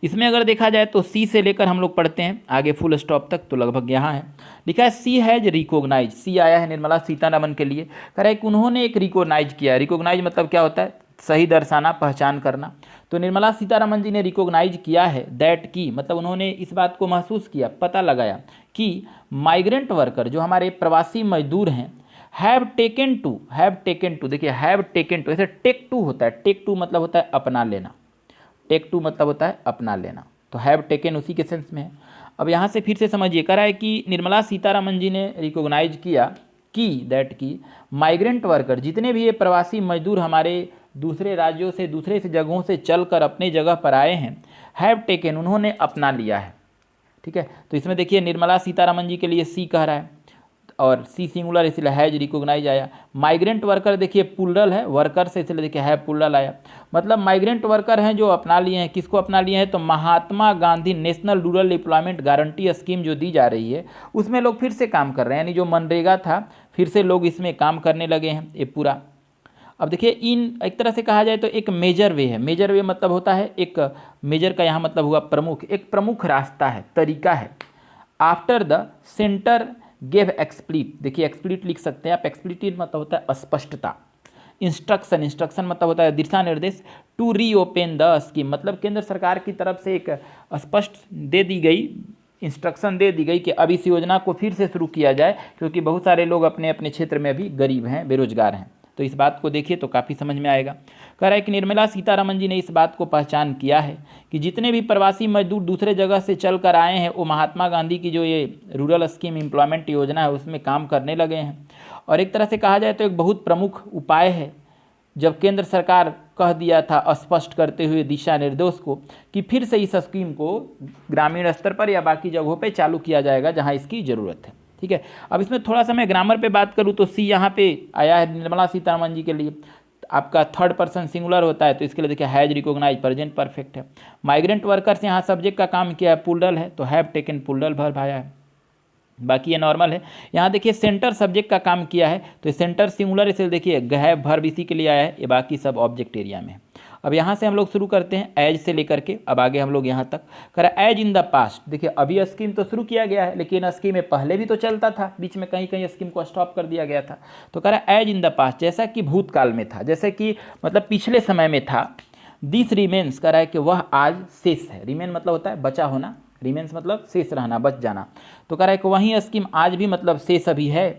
इसमें अगर देखा जाए तो सी से लेकर हम लोग पढ़ते हैं आगे फुल स्टॉप तक, तो लगभग यहाँ है। लिखा है सी हैज रिकॉग्नाइज, सी आया है निर्मला सीतारमन के लिए। कह रहा है कि उन्होंने एक रिकॉग्नाइज किया। रिकॉग्नाइज मतलब क्या होता है? सही दर्शाना, पहचान करना। तो निर्मला सीतारमण जी ने रिकॉग्नाइज किया है दैट की, मतलब उन्होंने इस बात को महसूस किया, पता लगाया कि माइग्रेंट वर्कर जो हमारे प्रवासी मजदूर हैं हैव टेकन टू, देखिए हैव टेकन टू, ऐसे टेक टू होता है, टेक टू मतलब होता है अपना लेना, टेक टू मतलब होता है अपना लेना, तो हैव टेकन उसी के सेंस में है। अब यहाँ से फिर से समझिए, कह रहा है कि निर्मला सीतारमण जी ने रिकॉग्नाइज किया कि दैट की माइग्रेंट वर्कर, जितने भी ये प्रवासी मजदूर हमारे दूसरे राज्यों से, दूसरे से जगहों से चलकर अपने जगह पर आए हैं, हैव टेकन उन्होंने अपना लिया है। ठीक है, तो इसमें देखिए निर्मला सीतारमण जी के लिए सी कह रहा है और सी सिंगुलर इसलिए हैज रिकॉग्नाइज आया। माइग्रेंट वर्कर देखिए प्लूरल है, वर्कर से इसलिए देखिए है प्लूरल आया। मतलब माइग्रेंट वर्कर हैं जो अपना लिए हैं, किसको अपना लिए हैं, तो Mahatma Gandhi national rural employment guarantee scheme जो दी जा रही है उसमें लोग फिर से काम कर रहे हैं, यानी जो मनरेगा था फिर से लोग इसमें काम करने लगे हैं ये पूरा। अब देखिए इन एक तरह से कहा जाए तो एक मेजर वे है, मेजर वे मतलब होता है एक मेजर का यहाँ मतलब हुआ प्रमुख, एक प्रमुख रास्ता है, तरीका है। आफ्टर द सेंटर गेव एक्सप्लिट, देखिए एक्सप्लिट लिख सकते हैं आप, एक्सप्लिट मतलब होता है स्पष्टता। इंस्ट्रक्शन, इंस्ट्रक्शन मतलब होता है दिशा निर्देश। टू रीओपन द स्कीम, मतलब केंद्र सरकार की तरफ से एक स्पष्ट दे दी गई, इंस्ट्रक्शन दे दी गई कि अब इस योजना को फिर से शुरू किया जाए, क्योंकि बहुत सारे लोग अपने अपने क्षेत्र में अभी गरीब हैं, बेरोजगार हैं। तो इस बात को देखिए तो काफ़ी समझ में आएगा। कह रहा है कि निर्मला सीतारमण जी ने इस बात को पहचान किया है कि जितने भी प्रवासी मजदूर दूसरे जगह से चल कर आए हैं वो महात्मा गांधी की जो ये रूरल स्कीम एम्प्लॉयमेंट योजना है उसमें काम करने लगे हैं। और एक तरह से कहा जाए तो एक बहुत प्रमुख उपाय है, जब केंद्र सरकार कह दिया था स्पष्ट करते हुए दिशा निर्देश को कि फिर से इस स्कीम को ग्रामीण स्तर पर या बाकी जगहों पर चालू किया जाएगा जहाँ इसकी ज़रूरत है। ठीक है, अब इसमें थोड़ा सा मैं ग्रामर पे बात करूँ तो सी यहाँ पे आया है निर्मला सीतारमण जी के लिए, आपका थर्ड पर्सन सिंगुलर होता है तो इसके लिए देखिए हैज रिकॉग्नाइज प्रेजेंट परफेक्ट है। माइग्रेंट वर्कर्स यहाँ सब्जेक्ट का काम किया है, प्लूरल है तो हैव टेकन प्लूरल वर्ब आया है, बाकी ये नॉर्मल है। यहाँ देखिए सेंटर सब्जेक्ट का काम किया है तो सेंटर सिंगुलर, इसलिए देखिए हैव वर्ब इसी के लिए आया है, ये बाकी सब ऑब्जेक्ट एरिया में है। अब यहाँ से हम लोग शुरू करते हैं एज से लेकर के अब आगे हम लोग यहाँ तक करें। एज इन द पास्ट, देखिए अभी स्कीम तो शुरू किया गया है लेकिन स्कीम में पहले भी तो चलता था, बीच में कहीं कहीं स्कीम को स्टॉप कर दिया गया था। तो कह रहा है एज इन द पास्ट, जैसा कि भूतकाल में था, जैसे कि मतलब पिछले समय में था। दिस रिमेन्स, कह रहा है कि वह आज शेष है। रिमेन मतलब होता है बचा होना, रिमेन्स मतलब शेष रहना, बच जाना। तो कह रहा है कि वही स्कीम आज भी मतलब शेष अभी है।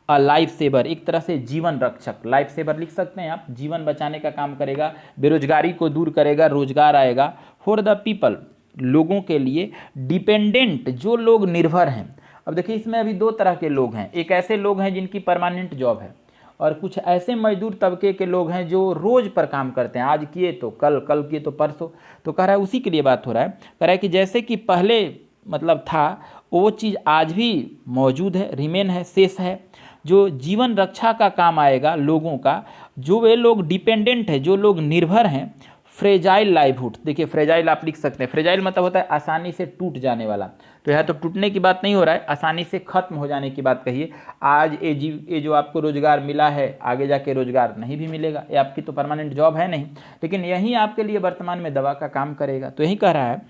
अ लाइफ सेवर, एक तरह से जीवन रक्षक, लाइफ सेवर लिख सकते हैं आप, जीवन बचाने का काम करेगा, बेरोजगारी को दूर करेगा, रोजगार आएगा। फॉर द पीपल, लोगों के लिए। डिपेंडेंट, जो लोग निर्भर हैं। अब देखिए इसमें अभी दो तरह के लोग हैं, एक ऐसे लोग हैं जिनकी परमानेंट जॉब है और कुछ ऐसे मजदूर तबके के लोग हैं जो रोज पर काम करते हैं, आज किए तो कल, कल किए तो परसों। तो कह रहा है उसी के लिए बात हो रहा है। कह रहा है कि जैसे कि पहले मतलब था वो चीज़ आज भी मौजूद है, रिमेन है, शेष है, जो जीवन रक्षा का काम आएगा लोगों का, जो वे लोग डिपेंडेंट है, जो लोग निर्भर हैं। फ्रेजाइल लाइवहुड, देखिए फ्रेजाइल आप लिख सकते हैं, फ्रेजाइल मतलब होता है आसानी से टूट जाने वाला, तो यह तो टूटने की बात नहीं हो रहा है, आसानी से खत्म हो जाने की बात कहिए। आज ये जो आपको रोजगार मिला है आगे जाके रोजगार नहीं भी मिलेगा, ये आपकी तो परमानेंट जॉब है नहीं, लेकिन यही आपके लिए वर्तमान में दवा का काम करेगा। तो यही कह रहा है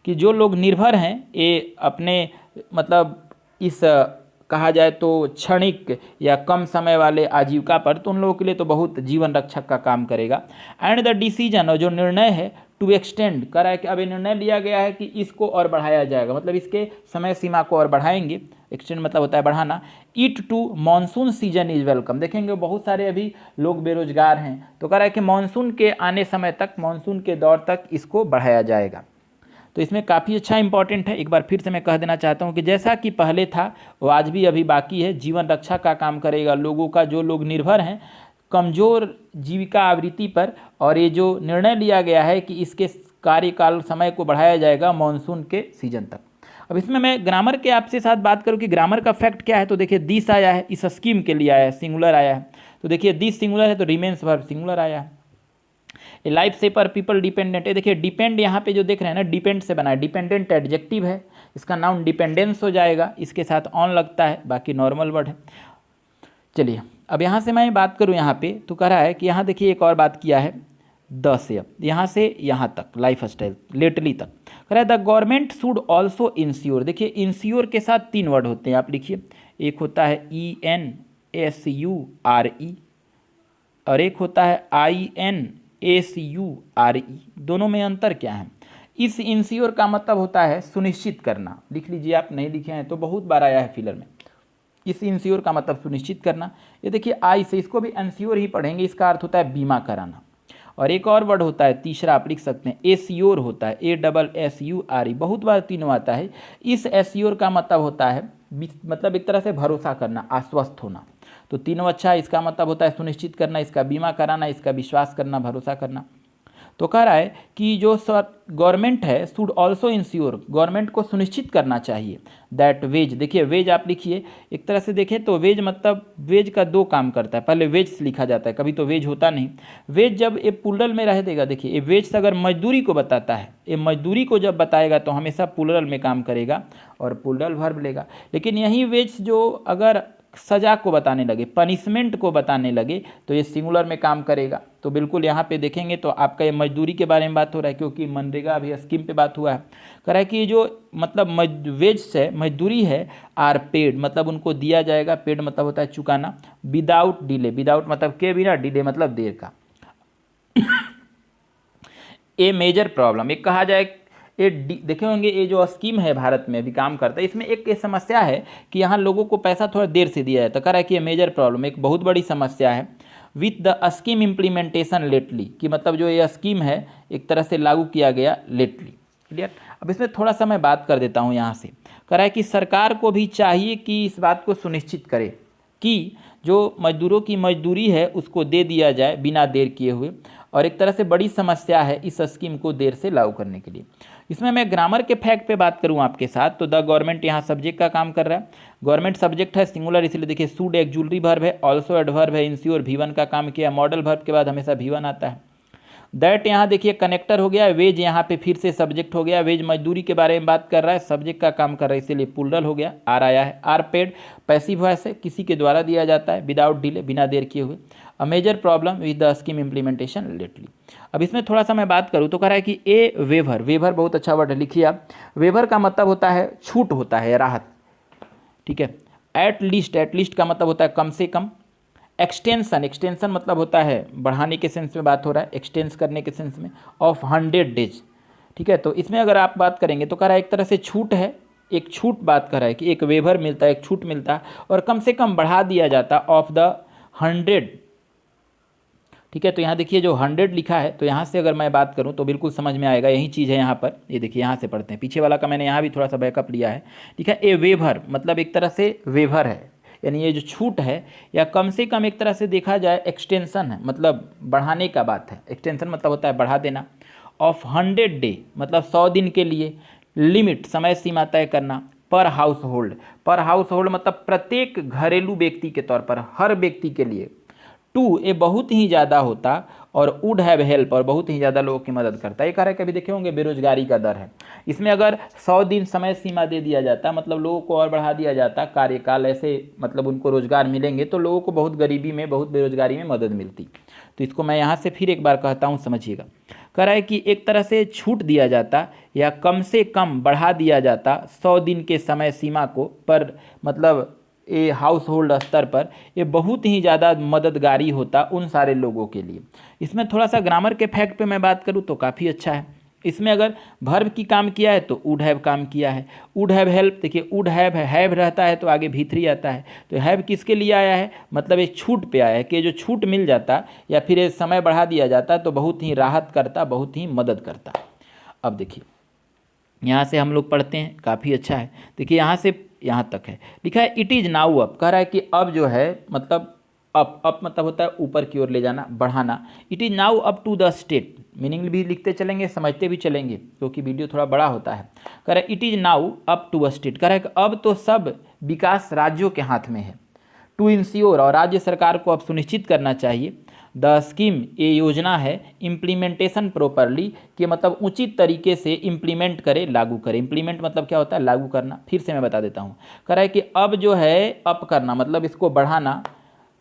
कि जो लोग निर्भर हैं ये अपने मतलब इस कहा जाए तो क्षणिक या कम समय वाले आजीविका पर, तो उन लोगों के लिए तो बहुत जीवन रक्षक का काम करेगा। एंड द डिसीजन, और जो निर्णय है, टू एक्सटेंड, कर रहा है कि अब ये निर्णय लिया गया है कि इसको और बढ़ाया जाएगा, मतलब इसके समय सीमा को और बढ़ाएंगे। एक्सटेंड मतलब होता है बढ़ाना। It to monsoon season is welcome, देखेंगे बहुत सारे अभी लोग बेरोजगार हैं, तो कह रहा है कि मानसून के आने समय तक, मानसून के दौर तक इसको बढ़ाया जाएगा। तो इसमें काफ़ी अच्छा इंपॉर्टेंट है, एक बार फिर से मैं कह देना चाहता हूँ कि जैसा कि पहले था वो आज भी अभी बाकी है, जीवन रक्षा का काम करेगा लोगों का, जो लोग निर्भर हैं कमज़ोर जीविका आवृत्ति पर, और ये जो निर्णय लिया गया है कि इसके कार्यकाल समय को बढ़ाया जाएगा मानसून के सीजन तक। अब इसमें मैं ग्रामर के आपसे साथ बात करूँ कि ग्रामर का फैक्ट क्या है, तो देखिए दिस आया है, इस स्कीम के लिए आया है, सिंगुलर आया है, तो देखिए दिस सिंगुलर है तो रिमेन्स वर्ब सिंगुलर आया है। लाइफ से पर पीपल डिपेंडेंट है, देखिए डिपेंड यहाँ पे जो देख रहे हैं ना डिपेंड से बना है, डिपेंडेंट एडजेक्टिव है, इसका नाउन डिपेंडेंस हो जाएगा, इसके साथ ऑन लगता है, बाकी नॉर्मल वर्ड है। चलिए अब यहाँ से मैं बात करूँ यहाँ पे, तो कह रहा है कि यहाँ देखिए एक और बात किया है, द से अब यहाँ से यहाँ तक लाइफ स्टाइल लेटली तक, कह रहा है the government should also ensure, देखिए इंश्योर के साथ तीन वर्ड होते हैं, आप लिखिए, एक होता है ENSURE और एक होता है INSURE, SURE, दोनों में अंतर क्या है? इस इंश्योर का मतलब होता है सुनिश्चित करना, लिख लीजिए, आप नहीं लिखे हैं तो बहुत बार आया है फिलर में। इस इंश्योर का मतलब सुनिश्चित करना। ये देखिए आई से, इसको भी इंश्योर ही पढ़ेंगे, इसका अर्थ होता है बीमा कराना। और एक और वर्ड होता है तीसरा, आप लिख सकते हैं एश्योर होता है, ASSURE, बहुत बार तीनों आता है। इस एश्योर का मतलब होता है मतलब एक तरह से भरोसा करना, आश्वस्त होना। तो तीनों अच्छा है, इसका मतलब होता है सुनिश्चित करना, इसका बीमा कराना, इसका विश्वास करना, भरोसा करना। तो कह रहा है कि जो गवर्नमेंट है शुड ऑल्सो इंश्योर, गवर्नमेंट को सुनिश्चित करना चाहिए दैट वेज, देखिए वेज आप लिखिए, एक तरह से देखें तो वेज मतलब वेज का दो काम करता है, पहले वेज लिखा जाता है, कभी तो वेज होता नहीं। वेज जब ये प्लूरल में रह देगा, देखिए ये वेज अगर मजदूरी को बताता है, ये मजदूरी को जब बताएगा तो हमेशा प्लूरल में काम करेगा और प्लूरल वर्ब लेगा। लेकिन यही वेज जो अगर सजा को बताने लगे, पनिशमेंट को बताने लगे, तो ये सिंगुलर में काम करेगा। तो बिल्कुल यहाँ पे देखेंगे तो आपका ये मजदूरी के बारे में बात हो रहा है, क्योंकि मनरेगा अभी स्कीम पे बात हुआ है। कह रहा है कि जो मतलब वेज है, मजदूरी है, आर पेड मतलब उनको दिया जाएगा, पेड मतलब होता है चुकाना, विदाउट डिले, विदाउट मतलब के बिना, डिले मतलब देर का। ए मेजर प्रॉब्लम, एक कहा जाए ये देखे होंगे, ये जो स्कीम है भारत में अभी काम करता है, इसमें एक ये समस्या है कि यहाँ लोगों को पैसा थोड़ा देर से दिया जाता है। कह रहा है कि ये मेजर प्रॉब्लम, एक बहुत बड़ी समस्या है with the scheme implementation lately, कि मतलब जो ये स्कीम है एक तरह से लागू किया गया लेटली। क्लियर? अब इसमें थोड़ा सा मैं बात कर देता हूँ यहाँ से। कह रहा है कि सरकार को भी चाहिए कि इस बात को सुनिश्चित करे कि जो मजदूरों की मजदूरी है उसको दे दिया जाए बिना देर किए हुए, और एक तरह से बड़ी समस्या है इस स्कीम को देर से लागू करने के लिए। इसमें मैं ग्रामर के फैक्ट पे बात करूं आपके साथ, तो द गवर्नमेंट यहाँ सब्जेक्ट का काम कर रहा है, गवर्नमेंट सब्जेक्ट है सिंगुलर, इसलिए देखिए शुड एक्जुलरी वर्ब है, ऑल्सो एडवर्ब है, इंश्योर V1 का काम किया, मॉडल वर्ब के बाद हमेशा V1 आता है। दैट यहाँ देखिए कनेक्टर हो गया, वेज यहाँ पे फिर से सब्जेक्ट हो गया, वेज मजदूरी के बारे में बात कर रहा है, सब्जेक्ट का काम कर रहा है इसीलिए प्लूरल हो गया, आर आया है। आर पेड पैसिव वॉइस है, किसी के द्वारा दिया जाता है, विदाउट डिले बिना देर किए हुए। A major problem with the scheme implementation lately. अब इसमें थोड़ा सा मैं बात करूँ तो कह रहा है कि ए वेवर, वेवर बहुत अच्छा वर्ड लिखिए आप, वेवर का मतलब होता है छूट होता है, राहत, ठीक है। एट लीस्ट का मतलब होता है कम से कम। एक्सटेंशन, एक्सटेंशन मतलब होता है बढ़ाने के सेंस में बात हो रहा है, एक्सटेंस करने के सेंस में, ऑफ 100 डेज, ठीक है। तो इसमें अगर आप बात करेंगे तो कह रहा है एक तरह से छूट है, एक छूट बात कर रहा है कि एक वेवर मिलता है, एक छूट मिलता है, और कम से कम बढ़ा दिया जाता ऑफ द 100, ठीक है। तो यहाँ देखिए जो 100 लिखा है, तो यहाँ से अगर मैं बात करूँ तो बिल्कुल समझ में आएगा, यही चीज़ है यहाँ पर। ये देखिए यहाँ से पढ़ते हैं, पीछे वाला का मैंने यहाँ भी थोड़ा सा बैकअप लिया है, ठीक है। ए वेवर मतलब एक तरह से वेवर है, यानी ये जो छूट है, या कम से कम एक तरह से देखा जाए एक्सटेंशन है, मतलब बढ़ाने का बात है। एक्सटेंशन मतलब होता है बढ़ा देना। ऑफ 100 डे मतलब 100 दिन के लिए। लिमिट समय सीमा तय करना। पर हाउस होल्ड, पर हाउस होल्ड मतलब प्रत्येक घरेलू व्यक्ति के तौर पर, हर व्यक्ति के लिए। टू ये बहुत ही ज़्यादा होता, और वुड हैव हेल्प और बहुत ही ज़्यादा लोगों की मदद करता है। ये कह रहा है कभी देखे होंगे बेरोजगारी का दर है, इसमें अगर 100 दिन समय सीमा दे दिया जाता, मतलब लोगों को और बढ़ा दिया जाता कार्यकाल, ऐसे मतलब उनको रोजगार मिलेंगे, तो लोगों को बहुत गरीबी में, बहुत बेरोजगारी में मदद मिलती। तो इसको मैं यहाँ से फिर एक बार कहता हूँ, समझिएगा। कह रहा है कि एक तरह से छूट दिया जाता या कम से कम बढ़ा दिया जाता 100 दिन के समय सीमा को, पर मतलब ये हाउस होल्ड स्तर पर ये बहुत ही ज़्यादा मददगारी होता उन सारे लोगों के लिए। इसमें थोड़ा सा ग्रामर के फैक्ट पे मैं बात करूँ तो काफ़ी अच्छा है। इसमें अगर वर्ब की काम किया है तो वुड हैव काम किया है। वुड हैव हेल्प, देखिए वुड हैव रहता है तो आगे भीतरी आता है, तो हैव किसके लिए आया है, मतलब एक छूट पे आया है, कि जो छूट मिल जाता या फिर समय बढ़ा दिया जाता तो बहुत ही राहत करता, बहुत ही मदद करता। अब देखिए यहाँ से हम लोग पढ़ते हैं, काफ़ी अच्छा है। देखिए यहाँ से यहाँ तक है, लिखा है इट इज़ नाउ अप, कह रहा है कि अब जो है मतलब अप मतलब होता है ऊपर की ओर ले जाना, बढ़ाना। It is now up to the state, meaning भी लिखते चलेंगे, समझते भी चलेंगे, क्योंकि वीडियो थोड़ा बड़ा होता है। कह रहा है it is now up to a state, कह रहा है कि अब तो सब विकास राज्यों के हाथ में है। टू इंश्योर और राज्य सरकार को अब सुनिश्चित करना चाहिए। द स्कीम ये योजना है, इम्प्लीमेंटेशन प्रॉपरली, कि मतलब उचित तरीके से इम्प्लीमेंट करे, लागू करे। इम्प्लीमेंट मतलब क्या होता है, लागू करना। फिर से मैं बता देता हूँ, कह रहा है कि अब जो है अप करना मतलब इसको बढ़ाना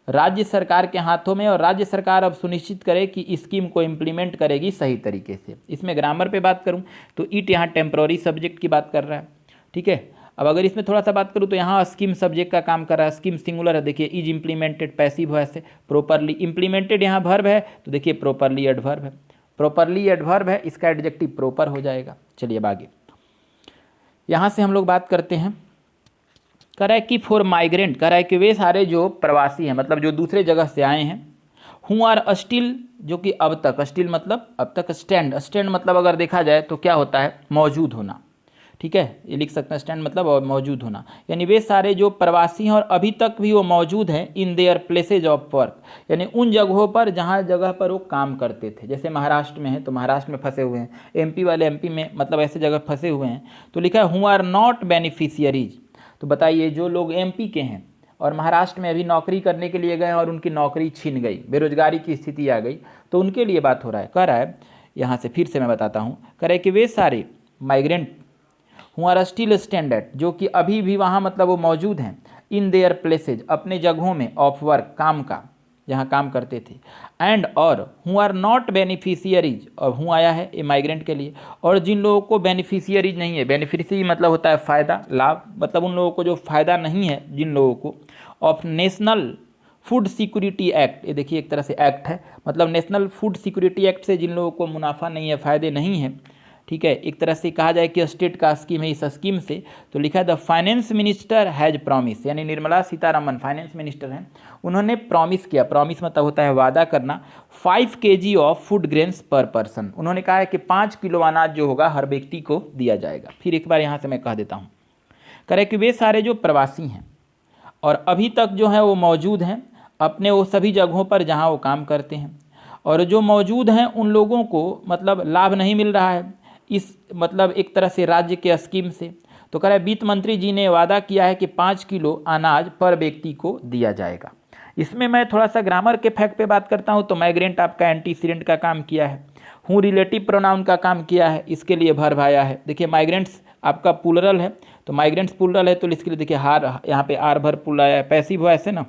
राज्य सरकार के हाथों में, और राज्य सरकार अब सुनिश्चित करे कि इस स्कीम को इम्प्लीमेंट करेगी सही तरीके से। इसमें ग्रामर पे बात करूँ तो इट यहाँ टेम्प्रोरी सब्जेक्ट की बात कर रहा है, ठीक है। अब अगर इसमें थोड़ा सा बात करूँ तो यहाँ स्कीम सब्जेक्ट का काम कर रहा है, स्कीम सिंगुलर है, देखिए इज इम्प्लीमेंटेड पैसिव वॉइस है, प्रोपरली इम्प्लीमेंटेड यहाँ वर्ब है तो देखिए प्रॉपरली एडवर्ब है, प्रॉपरली एडवर्ब है, इसका एडजेक्टिव प्रॉपर हो जाएगा। चलिए अब आगे यहाँ से हम लोग बात करते हैं। कह रहा है कि फॉर माइग्रेंट, कह रहा है कि वे सारे जो प्रवासी हैं मतलब जो दूसरे जगह से आए हैं, हु आर स्टिल, जो कि अब तक, स्टिल मतलब अब तक, स्टैंड, स्टैंड मतलब अगर देखा जाए तो क्या होता है, मौजूद होना, ठीक है, ये लिख सकते हैं स्टैंड मतलब और मौजूद होना, यानी वे सारे जो प्रवासी हैं और अभी तक भी वो मौजूद हैं in their places of work, यानी उन जगहों पर जहाँ जगह पर वो काम करते थे। जैसे महाराष्ट्र में है तो महाराष्ट्र में फंसे हुए हैं, एमपी वाले एमपी में, मतलब ऐसे जगह फंसे हुए हैं। तो लिखा है हु आर नॉट बेनिफिशियरीज, तो बताइए जो लोग एमपी के हैं और महाराष्ट्र में अभी नौकरी करने के लिए गए और उनकी नौकरी छिन गई, बेरोजगारी की स्थिति आ गई, तो उनके लिए बात हो रहा है। कह रहा है यहाँ से फिर से मैं बताता हूँ, कह रहा है कि वे सारे migrant who are still standard, जो कि अभी भी वहाँ मतलब वो मौजूद हैं, इन देयर प्लेसेज, अपने जगहों में, ऑफ वर्क, काम का, जहाँ काम करते थे, एंड और हु आर नॉट बेनिफिशियरीज, और हूँ आया है ये माइग्रेंट के लिए, और जिन लोगों को बेनिफिशियरीज नहीं है, बेनिफिशियरी मतलब होता है फ़ायदा, लाभ, मतलब उन लोगों को जो फ़ायदा नहीं है, जिन लोगों को, of national food security act, ये देखिए एक तरह से एक्ट है, मतलब नेशनल फूड सिक्योरिटी एक्ट से जिन लोगों को मुनाफा नहीं है, फ़ायदे नहीं है, ठीक है, एक तरह से कहा जाए कि स्टेट का स्कीम है, इस स्कीम से, तो लिखा है the finance minister has promise, यानी निर्मला सीतारमन फाइनेंस मिनिस्टर हैं, उन्होंने प्रॉमिस किया, प्रॉमिस मतलब होता है वादा करना, 5 kg ऑफ फूड ग्रेन्स पर पर्सन, उन्होंने कहा है कि 5 किलो अनाज जो होगा हर व्यक्ति को दिया जाएगा। फिर एक बार यहाँ से मैं कह देता हूँ, कह रहे कि वे सारे जो प्रवासी हैं और अभी तक जो है वो मौजूद हैं अपने वो सभी जगहों पर जहाँ वो काम करते हैं, और जो मौजूद हैं उन लोगों को मतलब लाभ नहीं मिल रहा है इस मतलब एक तरह से राज्य के स्कीम से। तो कह रहा है वित्त मंत्री जी ने वादा किया है कि 5 किलो अनाज पर व्यक्ति को दिया जाएगा। इसमें मैं थोड़ा सा ग्रामर के फैक्ट पे बात करता हूँ। तो माइग्रेंट आपका एंटीसीडेंट का काम किया है, हूँ रिलेटिव प्रोनाउन का काम किया है, इसके लिए वर्ब आया है। देखिए माइग्रेंट्स आपका प्लूरल है, तो माइग्रेंट्स प्लूरल है तो इसके लिए देखिए हार, यहाँ पे आर वर्ब प्लूरल आया है, पैसिव वॉइस है ना।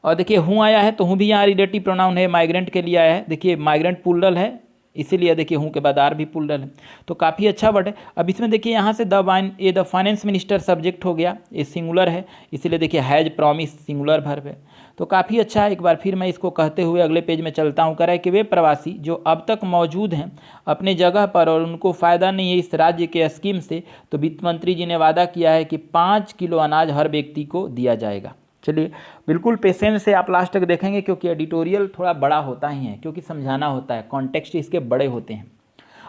और देखिए हूँ आया है तो हूँ भी यहाँ रिलेटिव प्रोनाउन है, माइग्रेंट के लिए आया है। देखिए माइग्रेंट प्लूरल है इसीलिए देखिए हूँ के बाद आर भी प्लूरल है, तो काफ़ी अच्छा वर्ड है। अब इसमें देखिए यहाँ से द फाइनेंस मिनिस्टर सब्जेक्ट हो गया, ये सिंगुलर है इसीलिए देखिए हैज प्रॉमिस सिंगुलर वर्ब है, तो काफ़ी अच्छा है। एक बार फिर मैं इसको कहते हुए अगले पेज में चलता हूँ। कह रहा है कि वे प्रवासी जो अब तक मौजूद हैं अपने जगह पर और उनको फ़ायदा नहीं है इस राज्य के स्कीम से, तो वित्त मंत्री जी ने वादा किया है कि 5 किलो अनाज हर व्यक्ति को दिया जाएगा। चलिए बिल्कुल पेशेंस से आप लास्ट तक देखेंगे क्योंकि एडिटोरियल थोड़ा बड़ा होता ही है, क्योंकि समझाना होता है, कॉन्टेक्स्ट इसके बड़े होते हैं।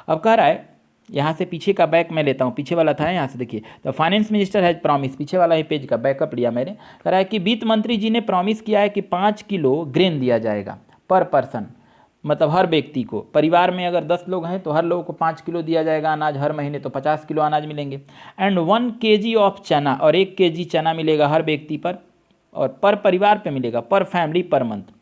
अब कह रहा है यहाँ से पीछे का बैक मैं लेता हूँ, पीछे वाला था यहाँ से देखिए the finance minister has promise, पीछे वाला ही पेज का बैकअप लिया मैंने। कह रहा है कि वित्त मंत्री जी ने प्रॉमिस किया है कि 5 किलो ग्रेन दिया जाएगा पर पर्सन, मतलब हर व्यक्ति को। परिवार में अगर 10 लोग हैं तो हर लोगों को 5 किलो दिया जाएगा अनाज हर महीने, तो 50 किलो अनाज मिलेंगे। एंड 1 kg ऑफ चना, और 1 kg चना मिलेगा हर व्यक्ति पर, और पर परिवार पे मिलेगा, पर फैमिली पर मंथ।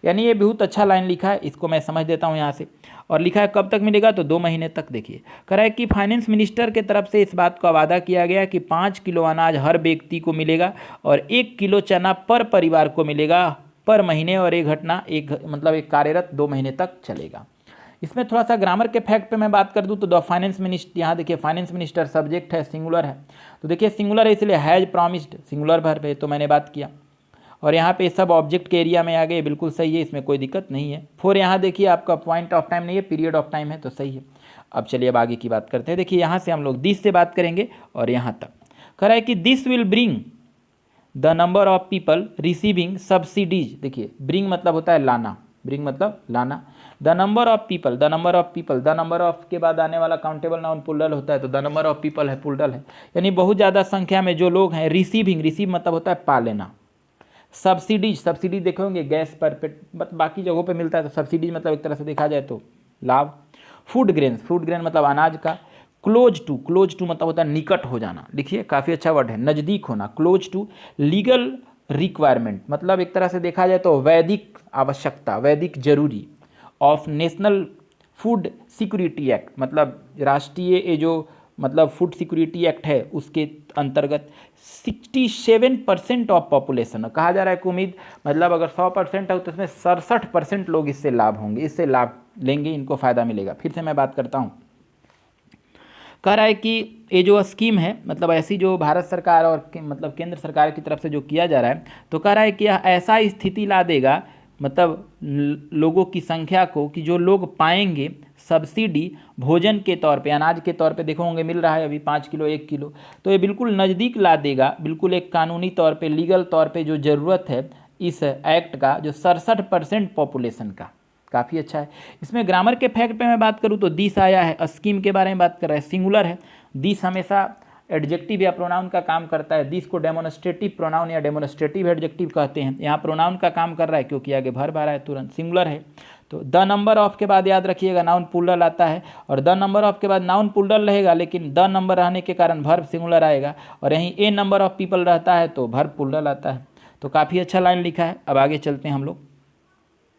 यानी ये बहुत अच्छा लाइन लिखा है, इसको मैं समझ देता हूँ यहाँ से। और लिखा है कब तक मिलेगा, तो 2 महीने तक। देखिए कह रहा है कि फाइनेंस मिनिस्टर के तरफ से इस बात का वादा किया गया कि 5 किलो अनाज हर व्यक्ति को मिलेगा और 1 किलो चना पर परिवार को मिलेगा पर महीने, और ये घटना एक कार्यरत 2 महीने तक चलेगा। इसमें थोड़ा सा ग्रामर के फैक्ट पे मैं बात कर दूँ तो द फाइनेंस मिनिस्टर, यहाँ देखिए फाइनेंस मिनिस्टर सब्जेक्ट है, सिंगुलर है, तो देखिए सिंगुलर है इसलिए हैज प्रॉमिस्ड सिंगुलर वर्ब है, तो मैंने बात किया। और यहाँ पे सब ऑब्जेक्ट के एरिया में आ गए, बिल्कुल सही है, इसमें कोई दिक्कत नहीं है। फोर यहाँ देखिए आपका पॉइंट ऑफ टाइम नहीं है, पीरियड ऑफ टाइम है, तो सही है। अब चलिए अब आगे की बात करते हैं। देखिए यहाँ से हम लोग दिस से बात करेंगे और यहाँ तक कह रहा है कि this will bring the number of people receiving subsidies. देखिए ब्रिंग मतलब होता है लाना, ब्रिंग मतलब लाना। The number of people, the number of people, the number of के बाद आने वाला काउंटेबल नाउन प्लूरल होता है, तो द नंबर ऑफ पीपल है प्लूरल है, यानी बहुत ज़्यादा संख्या में जो लोग हैं। रिसीविंग, रिसीव मतलब होता है पा लेना। सब्सिडीज, सब्सिडीज देखेंगे गैस पर बाकी जगहों पे मिलता है, तो सब्सिडीज मतलब एक तरह से देखा जाए तो लाभ। फूड ग्रेन, फूड ग्रेन मतलब अनाज का। क्लोज टू, क्लोज टू मतलब होता है निकट हो जाना। देखिए काफ़ी अच्छा वर्ड है, नज़दीक होना। क्लोज टू लीगल रिक्वायरमेंट मतलब एक तरह से देखा जाए तो वैदिक आवश्यकता, वैदिक जरूरी। Of national food security act मतलब राष्ट्रीय ये जो मतलब फूड सिक्योरिटी एक्ट है उसके अंतर्गत 67% ऑफ पॉपुलेशन कहा जा रहा है कि उम्मीद मतलब अगर 100% है तो इसमें 67% लोग इससे लाभ होंगे, इससे लाभ लेंगे, इनको फ़ायदा मिलेगा। फिर से मैं बात करता हूँ। कह रहा है कि ये जो स्कीम है, मतलब ऐसी जो भारत सरकार और मतलब केंद्र सरकार की तरफ से जो किया जा रहा है, तो कह रहा है कि यह ऐसा स्थिति ला देगा, मतलब लोगों की संख्या को, कि जो लोग पाएंगे सब्सिडी भोजन के तौर पे, अनाज के तौर पे देखो होंगे मिल रहा है अभी 5 किलो 1 किलो, तो ये बिल्कुल नज़दीक ला देगा, बिल्कुल एक कानूनी तौर पे, लीगल तौर पे जो ज़रूरत है इस एक्ट का, जो 67% पॉपुलेशन का। काफ़ी अच्छा है। इसमें ग्रामर के फैक्ट पे मैं बात करूँ तो दिस आया है, स्कीम के बारे में बात कर रहा है, सिंगुलर है। दिस हमेशा एडजेक्टिव या प्रोनाउन का काम करता है। दिस को डेमोन्स्ट्रेटिव प्रोनाउन या डेमोन्स्ट्रेटिव एडजेक्टिव कहते हैं। यहाँ प्रोनाउन का काम कर रहा है क्योंकि आगे भर आ रहा है, तुरंत सिंगुलर है। तो द नंबर ऑफ के बाद याद रखिएगा नाउन प्लूरल आता है, और द नंबर ऑफ के बाद नाउन प्लूरल रहेगा, लेकिन द नंबर रहने के कारण वर्ब सिंगुलर आएगा, और यहीं ए नंबर ऑफ पीपल रहता है तो वर्ब प्लूरल आता है। तो काफ़ी अच्छा लाइन लिखा है। अब आगे चलते हैं हम लोग,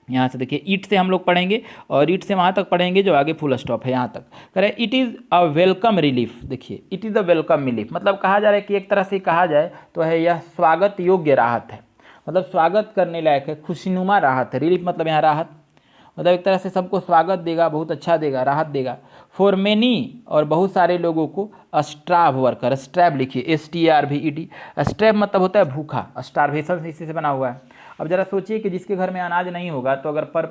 यहाँ से देखिए ईट से हम लोग पढ़ेंगे, और ईट से वहाँ तक पढ़ेंगे जो आगे फुल स्टॉप है यहाँ तक। कह रहे it is a welcome relief. देखिए it is a welcome relief, मतलब कहा जा रहा है कि एक तरह से कहा जाए तो है यह स्वागत योग्य राहत है, मतलब स्वागत करने लायक है, खुशीनुमा राहत है। रिलीफ मतलब यहाँ राहत, मतलब एक तरह से सबको स्वागत देगा, बहुत अच्छा देगा, राहत देगा। फॉर मेनी, और बहुत सारे लोगों को। स्ट्राव वर्कर, स्ट्रैब लिखिए STRVED, स्ट्रैब मतलब होता है भूखा, स्टारवेशन इसी से बना हुआ है। अब जरा सोचिए कि जिसके घर में अनाज नहीं होगा, तो अगर पर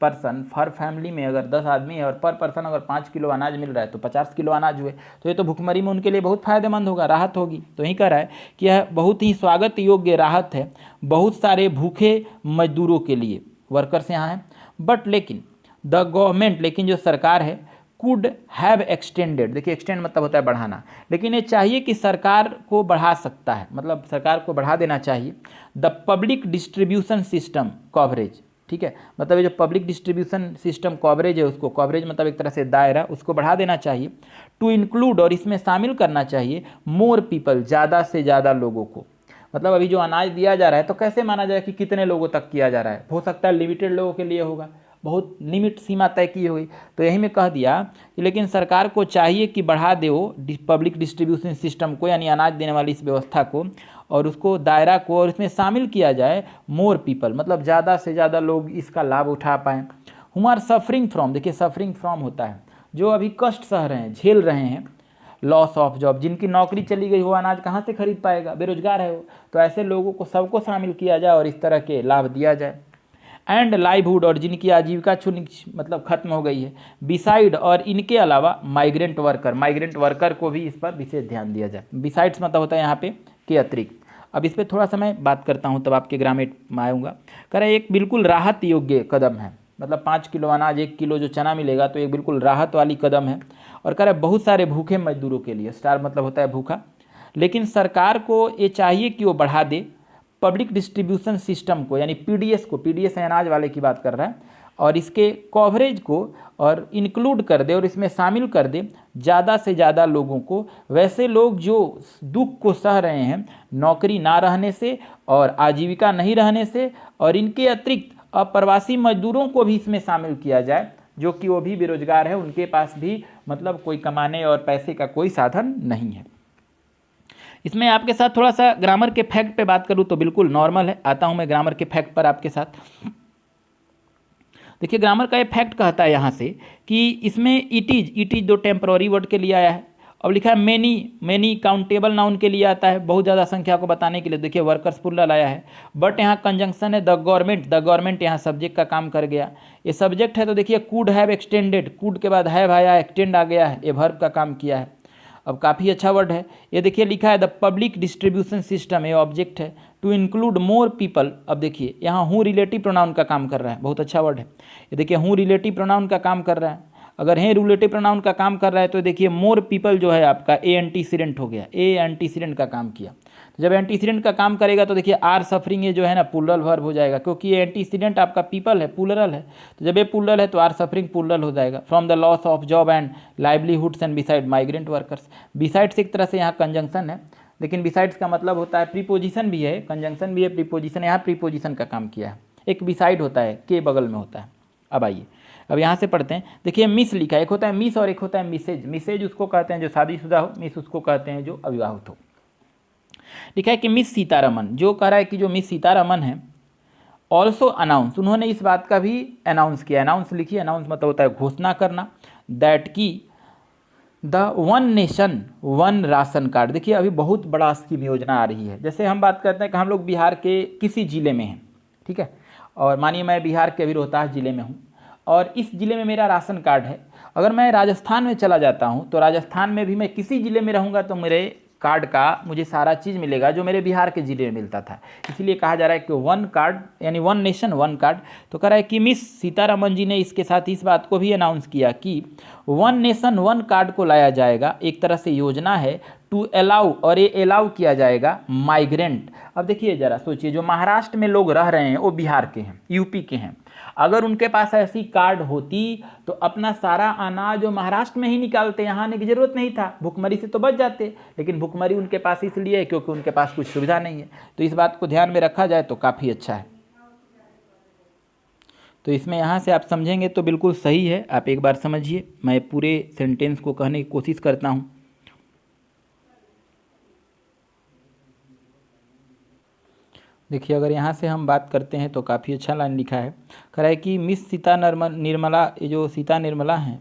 पर्सन, हर फैमिली में अगर 10 आदमी है और पर पर्सन अगर 5 किलो अनाज मिल रहा है तो 50 किलो अनाज हुए, तो ये तो भुखमरी में उनके लिए बहुत फायदेमंद होगा, राहत होगी। तो यही कह रहा है कि यह बहुत ही स्वागत योग्य राहत है बहुत सारे भूखे मजदूरों के लिए, वर्कर्स यहाँ हैं। बट लेकिन द गवर्नमेंट, लेकिन जो सरकार है, कुड हैव एक्सटेंडेड, देखिए एक्सटेंड मतलब होता है बढ़ाना, लेकिन ये चाहिए कि सरकार को बढ़ा सकता है, मतलब सरकार को बढ़ा देना चाहिए। The public distribution system coverage, ठीक है, मतलब ये जो पब्लिक डिस्ट्रीब्यूशन सिस्टम कवरेज है, उसको कवरेज मतलब एक तरह से दायरा, उसको बढ़ा देना चाहिए। टू इंक्लूड, और इसमें शामिल करना चाहिए मोर पीपल, ज़्यादा से ज़्यादा लोगों को। मतलब अभी जो अनाज दिया जा रहा है तो कैसे माना जाए कि कितने लोगों तक किया जा रहा है, हो सकता है लिमिटेड लोगों के लिए होगा, बहुत लिमिट सीमा तय की हुई। तो यही में कह दिया कि लेकिन सरकार को चाहिए कि बढ़ा दे वो पब्लिक डिस्ट्रीब्यूशन सिस्टम को, यानी अनाज देने वाली इस व्यवस्था को, और उसको दायरा को, और इसमें शामिल किया जाए मोर पीपल, मतलब ज़्यादा से ज़्यादा लोग इसका लाभ उठा पाएँ। हु आर सफरिंग फ्रॉम, देखिए सफरिंग फ्रॉम होता है जो अभी कष्ट सह रहे हैं, झेल रहे हैं, लॉस ऑफ जॉब, जिनकी नौकरी चली गई, वो अनाज कहाँ से खरीद पाएगा, बेरोजगार है वो, तो ऐसे लोगों को सबको शामिल किया जाए और इस तरह के लाभ दिया जाए। एंड लाइवहुड, और जिनकी आजीविका मतलब खत्म हो गई है। बिसाइड, और इनके अलावा माइग्रेंट वर्कर, माइग्रेंट वर्कर को भी इस पर विशेष ध्यान दिया जाए। बिसाइड्स मतलब होता है यहाँ पे के अतिरिक्त। अब इस पर थोड़ा सा मैं बात करता हूँ तब आपके ग्रामेट में आऊँगा। कह रहा है एक बिल्कुल राहत योग्य कदम है, मतलब 5 किलो अनाज 1 किलो जो चना मिलेगा तो एक बिल्कुल राहत वाली कदम है। और कह रहा है बहुत सारे भूखे मजदूरों के लिए, स्टार मतलब होता है भूखा, लेकिन सरकार को ये चाहिए कि वो बढ़ा दे पब्लिक डिस्ट्रीब्यूशन सिस्टम को, यानी PDS को, PDS अनाज वाले की बात कर रहा है, और इसके कवरेज को और इंक्लूड कर दे, और इसमें शामिल कर दे ज़्यादा से ज़्यादा लोगों को, वैसे लोग जो दुख को सह रहे हैं नौकरी ना रहने से और आजीविका नहीं रहने से, और इनके अतिरिक्त अप्रवासी मजदूरों को भी इसमें शामिल किया जाए, जो कि वो भी बेरोजगार है, उनके पास भी मतलब कोई कमाने और पैसे का कोई साधन नहीं है। इसमें आपके साथ थोड़ा सा ग्रामर के फैक्ट पे बात करूँ तो बिल्कुल नॉर्मल है, आता हूँ मैं ग्रामर के फैक्ट पर आपके साथ। देखिए ग्रामर का ये फैक्ट कहता है यहाँ से कि इसमें इट इज दो टेम्पररी वर्ड के लिए आया है। अब लिखा है मेनी काउंटेबल नाउन के लिए आता है, बहुत ज़्यादा संख्या को बताने के लिए। देखिए वर्कर्स प्लूरल आया है, बट यहाँ कंजंक्शन है द गवर्नमेंट यहाँ सब्जेक्ट का काम कर गया। ये सब्जेक्ट है तो देखिए कुड हैव एक्सटेंडेड, कुड के बाद हैव आया, एक्सटेंड आ गया है, ये वर्ब का काम किया है। अब काफ़ी अच्छा वर्ड है ये, देखिए लिखा है द पब्लिक डिस्ट्रीब्यूशन सिस्टम, ये ऑब्जेक्ट है। टू इंक्लूड मोर पीपल, अब देखिए यहाँ हूँ रिलेटिव प्रोनाउन का काम कर रहा है, बहुत अच्छा वर्ड है ये। देखिए हूँ रिलेटिव प्रोनाउन का काम कर रहा है, अगर है रिलेटिव प्रोनाउन का काम कर रहा है तो देखिए मोर पीपल जो है आपका ए एंटीसीडेंट हो गया, ए एंटीसीडेंट का काम किया। तो जब एंटीसीडेंट का काम करेगा तो देखिए आर सफरिंग ये जो है ना प्लूरल वर्ब हो जाएगा, क्योंकि ये एंटीसीडेंट आपका पीपल है, प्लूरल है। तो जब ये प्लूरल है तो आर सफरिंग प्लूरल हो जाएगा। From the loss of job and livelihoods and beside migrant workers. Besides एक तरह से यहाँ कंजंक्शन है, लेकिन बिसाइड्स का मतलब होता है प्रीपोजिशन भी है, कंजंक्शन भी है, प्रीपोजिशन, यहाँ प्रीपोजिशन का काम किया है। एक बिसाइड होता है के बगल में होता है। अब आइए अब यहाँ से पढ़ते हैं। देखिए मिस लिखा है, एक होता है मिस और एक होता है मिसेज। मिसेज उसको कहते हैं जो शादीशुदा हो, मिस उसको कहते हैं जो अविवाहित हो। लिखा है कि मिस सीतारमन, जो कह रहा है कि जो मिस सीतारमन है ऑल्सो अनाउंस, उन्होंने इस बात का भी अनाउंस किया। अनाउंस लिखिए, अनाउंस मतलब होता है घोषणा करना, दैट की the one nation one ration card. देखिए अभी बहुत बड़ा स्कीम योजना आ रही है। जैसे हम बात करते हैं कि हम लोग बिहार के किसी ज़िले में हैं, ठीक है, और मानिए मैं बिहार के अभी रोहतास ज़िले में हूँ और इस ज़िले में मेरा राशन कार्ड है। अगर मैं राजस्थान में चला जाता हूँ तो राजस्थान में भी मैं किसी ज़िले में रहूँगा तो मेरे कार्ड का मुझे सारा चीज़ मिलेगा जो मेरे बिहार के ज़िले में मिलता था। इसलिए कहा जा रहा है कि वन कार्ड यानी वन नेशन वन कार्ड। तो कह रहा है कि मिस सीतारमन जी ने इसके साथ इस बात को भी अनाउंस किया कि वन नेशन वन कार्ड को लाया जाएगा। एक तरह से योजना है टू अलाउ, और ये अलाउ किया जाएगा माइग्रेंट। अब देखिए ज़रा सोचिए, जो महाराष्ट्र में लोग रह रहे हैं वो बिहार के हैं, यूपी के हैं, अगर उनके पास ऐसी कार्ड होती तो अपना सारा अनाज जो महाराष्ट्र में ही निकालते, यहाँ आने की जरूरत नहीं था, भुखमरी से तो बच जाते। लेकिन भुखमरी उनके पास इसलिए है क्योंकि उनके पास कुछ सुविधा नहीं है। तो इस बात को ध्यान में रखा जाए तो काफ़ी अच्छा है। तो इसमें यहाँ से आप समझेंगे तो बिल्कुल सही है। आप एक बार समझिए, मैं पूरे सेंटेंस को कहने की कोशिश करता हूँ। देखिए अगर यहाँ से हम बात करते हैं तो काफ़ी अच्छा लाइन लिखा है। कह रहा है कि मिस सीता निर्मला, ये जो सीता निर्मला हैं,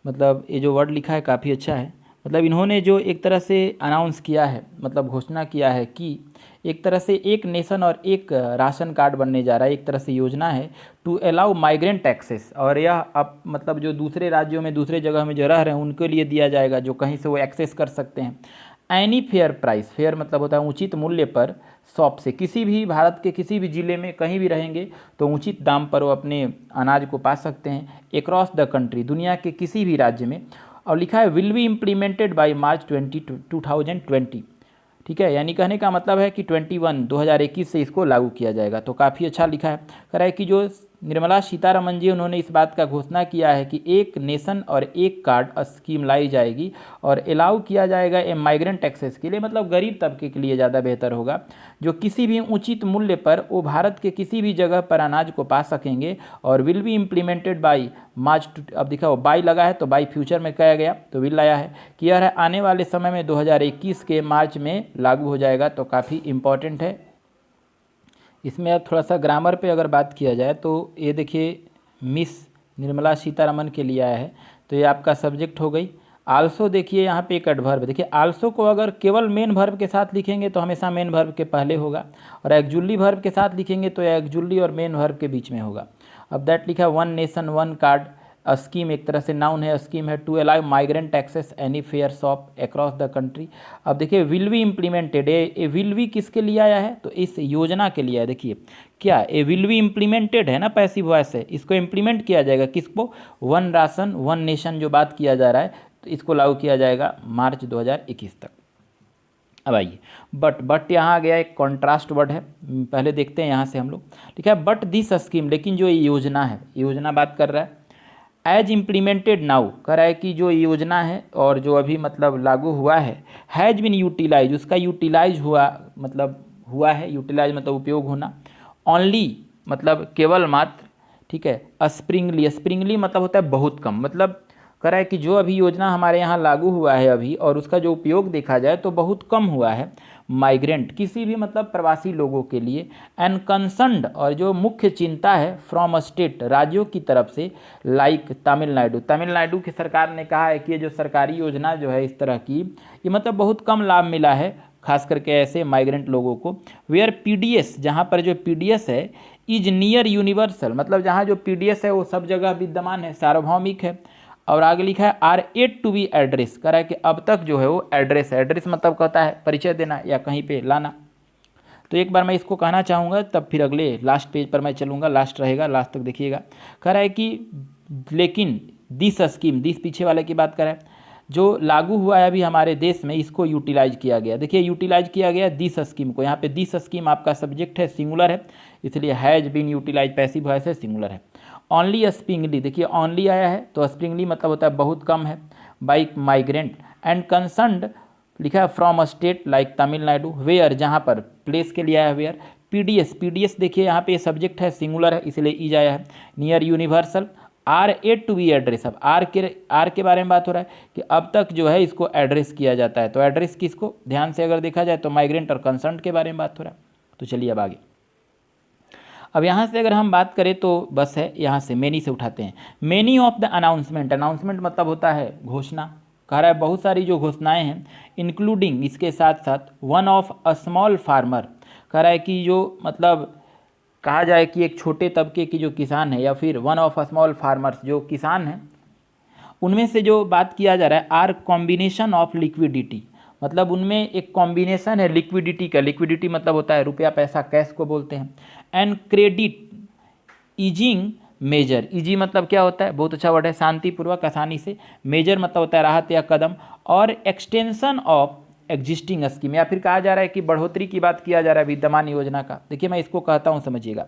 मतलब ये जो वर्ड लिखा है काफ़ी अच्छा है। मतलब इन्होंने जो एक तरह से अनाउंस किया है, मतलब घोषणा किया है कि एक तरह से एक नेशन और एक राशन कार्ड बनने जा रहा है। एक तरह से योजना है टू अलाउ माइग्रेंट एक्सेस, और यह अब मतलब जो दूसरे राज्यों में दूसरे जगह में जो रह रहे हैं उनके लिए दिया जाएगा, जो कहीं से वो एक्सेस कर सकते हैं। एनी फेयर प्राइस, फेयर मतलब होता है उचित मूल्य पर, शॉप से, किसी भी भारत के किसी भी ज़िले में कहीं भी रहेंगे तो उचित दाम पर वो अपने अनाज को पा सकते हैं अक्रॉस द कंट्री, दुनिया के किसी भी राज्य में। और लिखा है will be implemented by March 2020। ठीक है, यानी कहने का मतलब है कि 2021 से इसको लागू किया जाएगा। तो काफ़ी अच्छा लिखा है। कह रहा है कि जो निर्मला सीतारमन जी उन्होंने इस बात का घोषणा किया है कि एक नेशन और एक कार्ड स्कीम लाई जाएगी और अलाउ किया जाएगा ए माइग्रेंट एक्सेस के लिए, मतलब गरीब तबके के लिए ज़्यादा बेहतर होगा, जो किसी भी उचित मूल्य पर वो भारत के किसी भी जगह पर अनाज को पा सकेंगे। और विल बी इम्प्लीमेंटेड बाई मार्च, अब दिखा वो बाई लगा है तो बाई फ्यूचर में कहा गया तो विल लाया है कि यह आने वाले समय में 2021 के मार्च में लागू हो जाएगा। तो काफ़ी इम्पॉर्टेंट है। इसमें अब थोड़ा सा ग्रामर पे अगर बात किया जाए तो ये देखिए मिस निर्मला सीतारमन के लिए आया है, तो ये आपका सब्जेक्ट हो गई। आल्सो देखिए यहाँ पे एक एडवर्ब, देखिए आल्सो को अगर केवल मेन वर्ब के साथ लिखेंगे तो हमेशा मेन वर्ब के पहले होगा, और एक्जुअली वर्ब के साथ लिखेंगे तो एक्जुअली और मेन वर्ब के बीच में होगा। अब दैट लिखा one nation one card scheme, एक तरह से नाउन है, स्कीम है to allow migrant access any fair shop across the country. अब देखिए will be implemented, a will be किसके लिए आया है तो इस योजना के लिए है। देखिए क्या ए विल बी इम्प्लीमेंटेड है ना, पैसिव वॉइस है, इसको इम्प्लीमेंट किया जाएगा किसको, वन राशन वन नेशन जो बात किया जा रहा है, तो इसको लागू किया जाएगा मार्च 2021 तक। अब आइए बट यहाँ आ गया एक कॉन्ट्रास्ट वर्ड है, पहले देखते हैं यहाँ से हम लोग। ठीक है, बट दिस स्कीम, लेकिन जो ये योजना है, योजना बात कर रहा है एज इम्प्लीमेंटेड नाउ, कह रहा है कि जो योजना है और जो अभी मतलब लागू हुआ है, हैज़ बिन यूटिलाइज, उसका यूटिलाइज हुआ, मतलब हुआ है, यूटिलाइज मतलब उपयोग होना, ओनली मतलब केवल मात्र, ठीक है, स्प्रिंगली, स्प्रिंगली मतलब होता है बहुत कम, मतलब कह रहा है कि जो अभी योजना हमारे यहाँ लागू हुआ है अभी और उसका जो उपयोग देखा जाए तो बहुत कम हुआ है माइग्रेंट, किसी भी मतलब प्रवासी लोगों के लिए, एंड कंसर्न्ड, और जो मुख्य चिंता है फ्रॉम स्टेट, राज्यों की तरफ से, लाइक तमिलनाडु, तमिलनाडु की सरकार ने कहा है कि ये जो सरकारी योजना जो है इस तरह की, ये मतलब बहुत कम लाभ मिला है खास करके ऐसे माइग्रेंट लोगों को। वेयर पीडीएस, जहाँ पर जो पीडीएस है, इज नियर यूनिवर्सल, मतलब जहाँ जो पीडीएस है वो सब जगह विद्यमान है, सार्वभौमिक है। और आगे लिखा है are yet to be address, कह रहा है कि अब तक जो है वो एड्रेस है, एड्रेस मतलब कहता है परिचय देना या कहीं पे लाना। तो एक बार मैं इसको कहना चाहूँगा तब फिर अगले लास्ट पेज पर मैं चलूँगा, लास्ट रहेगा, लास्ट तक देखिएगा। कह रहा है कि लेकिन दिस स्कीम, दिस पीछे वाले की बात कर रहा है, जो लागू हुआ है अभी हमारे देश में, इसको यूटिलाइज किया गया। देखिए यूटिलाइज किया गया दिस स्कीम को, यहाँ पे दिस स्कीम आपका सब्जेक्ट है, सिंगुलर है, इसलिए has been utilize passive voice है, सिंगुलर है। ओनली स्प्रिंगली, देखिए ओनली आया है तो स्प्रिंगली मतलब होता है बहुत कम है, बाई माइग्रेंट, एंड कंसर्न्ड लिखा है from state like Tamil Nadu, where जहाँ पर, प्लेस के लिए आया है वेयर, पीडीएस, पीडीएस देखिए यहाँ पे सब्जेक्ट है, सिंगुलर है इसलिए ईज आया है, near universal, are yet to be address. अब आर के बारे में बात हो रहा है कि अब तक जो है इसको एड्रेस किया जाता है, तो एड्रेस किसको, ध्यान से अगर देखा जाए तो माइग्रेंट और कंसर्न के बारे में बात हो रहा है। तो चलिए अब आगे, अब यहाँ से अगर हम बात करें तो बस है, यहाँ से मेनी से उठाते हैं। Many of the announcement, announcement मतलब होता है घोषणा। कह रहा है बहुत सारी जो घोषणाएं हैं, इंक्लूडिंग इसके साथ साथ one of a small farmer, कह रहा है कि जो मतलब कहा जाए कि एक छोटे तबके की जो किसान है, या फिर one of a small farmers जो किसान हैं, उनमें से जो बात किया जा रहा है आर कॉम्बिनेशन ऑफ लिक्विडिटी, मतलब उनमें एक कॉम्बिनेशन है लिक्विडिटी का। लिक्विडिटी मतलब होता है रुपया पैसा, कैश को बोलते हैं। And credit easing measure, easy मतलब क्या होता है, बहुत अच्छा वर्ड है, शांतिपूर्वक आसानी से। मेजर मतलब होता है राहत या कदम। और एक्सटेंशन ऑफ एग्जिस्टिंग स्कीम, या फिर कहा जा रहा है कि बढ़ोतरी की बात किया जा रहा है विद्यमान योजना का। देखिए मैं इसको कहता हूँ, समझिएगा।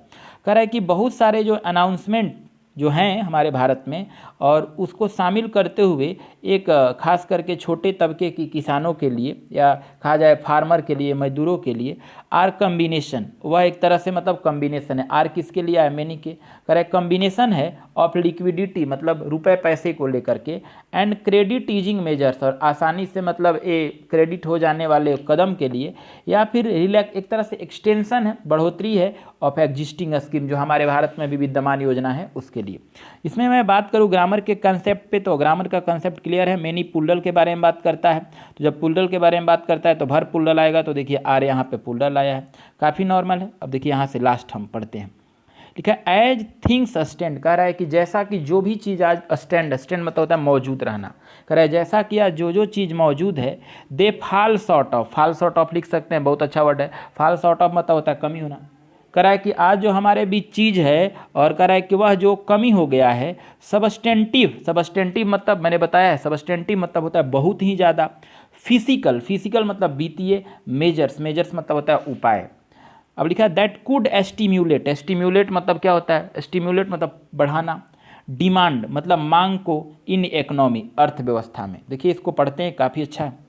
कह रहा है कि बहुत सारे जो अनाउंसमेंट जो हैं हमारे भारत में, और उसको शामिल करते हुए एक खास करके छोटे तबके की किसानों के लिए, या कहा जाए फार्मर के लिए, मजदूरों के लिए, आर कम्बिनेशन, वह एक तरह से मतलब कम्बिनेशन है। आर किसके लिए है, मैनी के। कह रहे कम्बिनेशन है ऑफ लिक्विडिटी मतलब रुपए पैसे को लेकर के, एंड क्रेडिट ईजिंग मेजर्स, और आसानी से मतलब ये क्रेडिट हो जाने वाले कदम के लिए, या फिर रिलैक्स, एक तरह से एक्सटेंशन है, बढ़ोतरी है ऑफ एग्जिस्टिंग स्कीम, जो हमारे भारत में भी विद्यमान योजना है उसके लिए। इसमें मैं बात करूँ ग्रामर के कंसेप्ट पे, तो ग्रामर का कंसेप्ट क्लियर है। मैनी प्लूरल के बारे में बात करता है, तो जब प्लूरल के बारे में बात करता है तो भर प्लूरल आएगा। तो देखिए आर यहाँ पे प्लूरल आया है, काफ़ी नॉर्मल है। अब देखिए यहाँ से लास्ट हम पढ़ते हैं, ठीक है। एज थिंग्स स्टैंड, कह रहा है कि जैसा कि जो भी चीज़ आज स्टैंड, स्टैंड मतलब होता है मौजूद रहना। कह रहा है जैसा कि आज जो जो चीज़ मौजूद है, they fall short of, fall short of लिख सकते हैं, बहुत अच्छा वर्ड है। फॉल शॉर्ट ऑफ मतलब होता है कमी होना। कह रहा है कि आज जो हमारे बीच चीज़ है, और कह रहा है कि वह जो कमी हो गया है, सबस्टेंटिव, सबस्टेंटिव मतलब मैंने बताया है, सबस्टेंटिव मतलब होता है बहुत ही ज़्यादा। फिजिकल, फिजिकल मतलब वित्तीय। मेजर्स, मेजर्स मतलब होता है उपाय। अब लिखा है दैट कुड एस्टिम्यूलेट, एस्टिम्यूलेट मतलब क्या होता है, एस्टिम्यूलेट मतलब बढ़ाना। डिमांड मतलब मांग को, इन इकोनॉमी अर्थव्यवस्था में। देखिए इसको पढ़ते हैं, काफ़ी अच्छा है।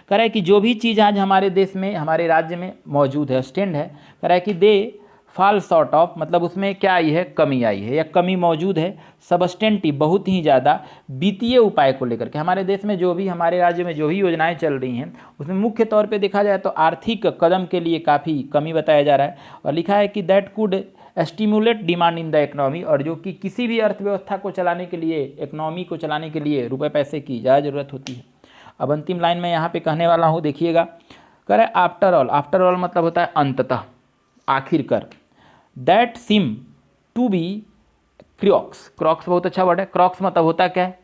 कह रहा है कि जो भी चीज़ आज हमारे देश में, हमारे राज्य में मौजूद है, स्टैंड है, कह रहा है कि दे फॉल शॉर्ट ऑफ मतलब उसमें क्या आई है, कमी आई है, या कमी मौजूद है। सबस्टेंटिव बहुत ही ज़्यादा, वित्तीय उपाय को लेकर के। हमारे देश में जो भी, हमारे राज्य में जो भी योजनाएं चल रही हैं, उसमें मुख्य तौर पे देखा जाए तो आर्थिक कदम के लिए काफ़ी कमी बताया जा रहा है। और लिखा है कि that could stimulate demand in the economy, और जो कि किसी भी अर्थव्यवस्था को चलाने के लिए, इकोनॉमी को चलाने के लिए रुपये पैसे की ज़्यादा ज़रूरत होती है। अब अंतिम लाइन में यहाँ पे कहने वाला हूँ, देखिएगा। कह रहा है आफ्टर ऑल, आफ्टर ऑल मतलब होता है अंततः, आखिरकार। That seem to be crux, crux बहुत अच्छा वर्ड है। क्रॉक्स मतलब होता क्या है,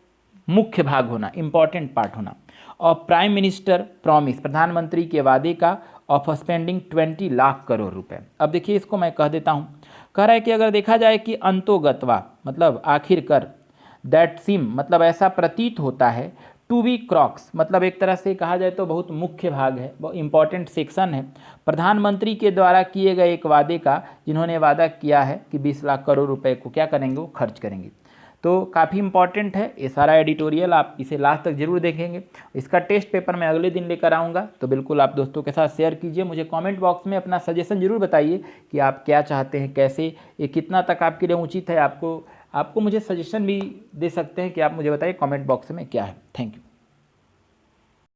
मुख्य भाग होना, इंपॉर्टेंट पार्ट होना। और प्राइम मिनिस्टर प्रॉमिस, प्रधानमंत्री के वादे का, ऑफ स्पेंडिंग 20 लाख करोड़ रुपए। अब देखिए इसको मैं कह देता हूँ। कह रहा है कि अगर देखा जाए कि अंतोगत्वा मतलब आखिरकार, दैट सिम मतलब ऐसा प्रतीत होता है, टू बी क्रॉक्स मतलब एक तरह से कहा जाए तो बहुत मुख्य भाग है, बहुत इंपॉर्टेंट सेक्शन है प्रधानमंत्री के द्वारा किए गए एक वादे का, जिन्होंने वादा किया है कि 20 लाख करोड़ रुपए को क्या करेंगे, वो खर्च करेंगे। तो काफ़ी इंपॉर्टेंट है ये सारा एडिटोरियल, आप इसे लास्ट तक जरूर देखेंगे। इसका टेस्ट पेपर मैं अगले दिन लेकर आऊँगा, तो बिल्कुल आप दोस्तों के साथ शेयर कीजिए। मुझे कमेंट बॉक्स में अपना सजेशन जरूर बताइए कि आप क्या चाहते हैं, कैसे, ये कितना तक आपके लिए उचित है। आपको मुझे सजेशन भी दे सकते हैं कि आप मुझे बताइए कमेंट बॉक्स में क्या है। Thank you.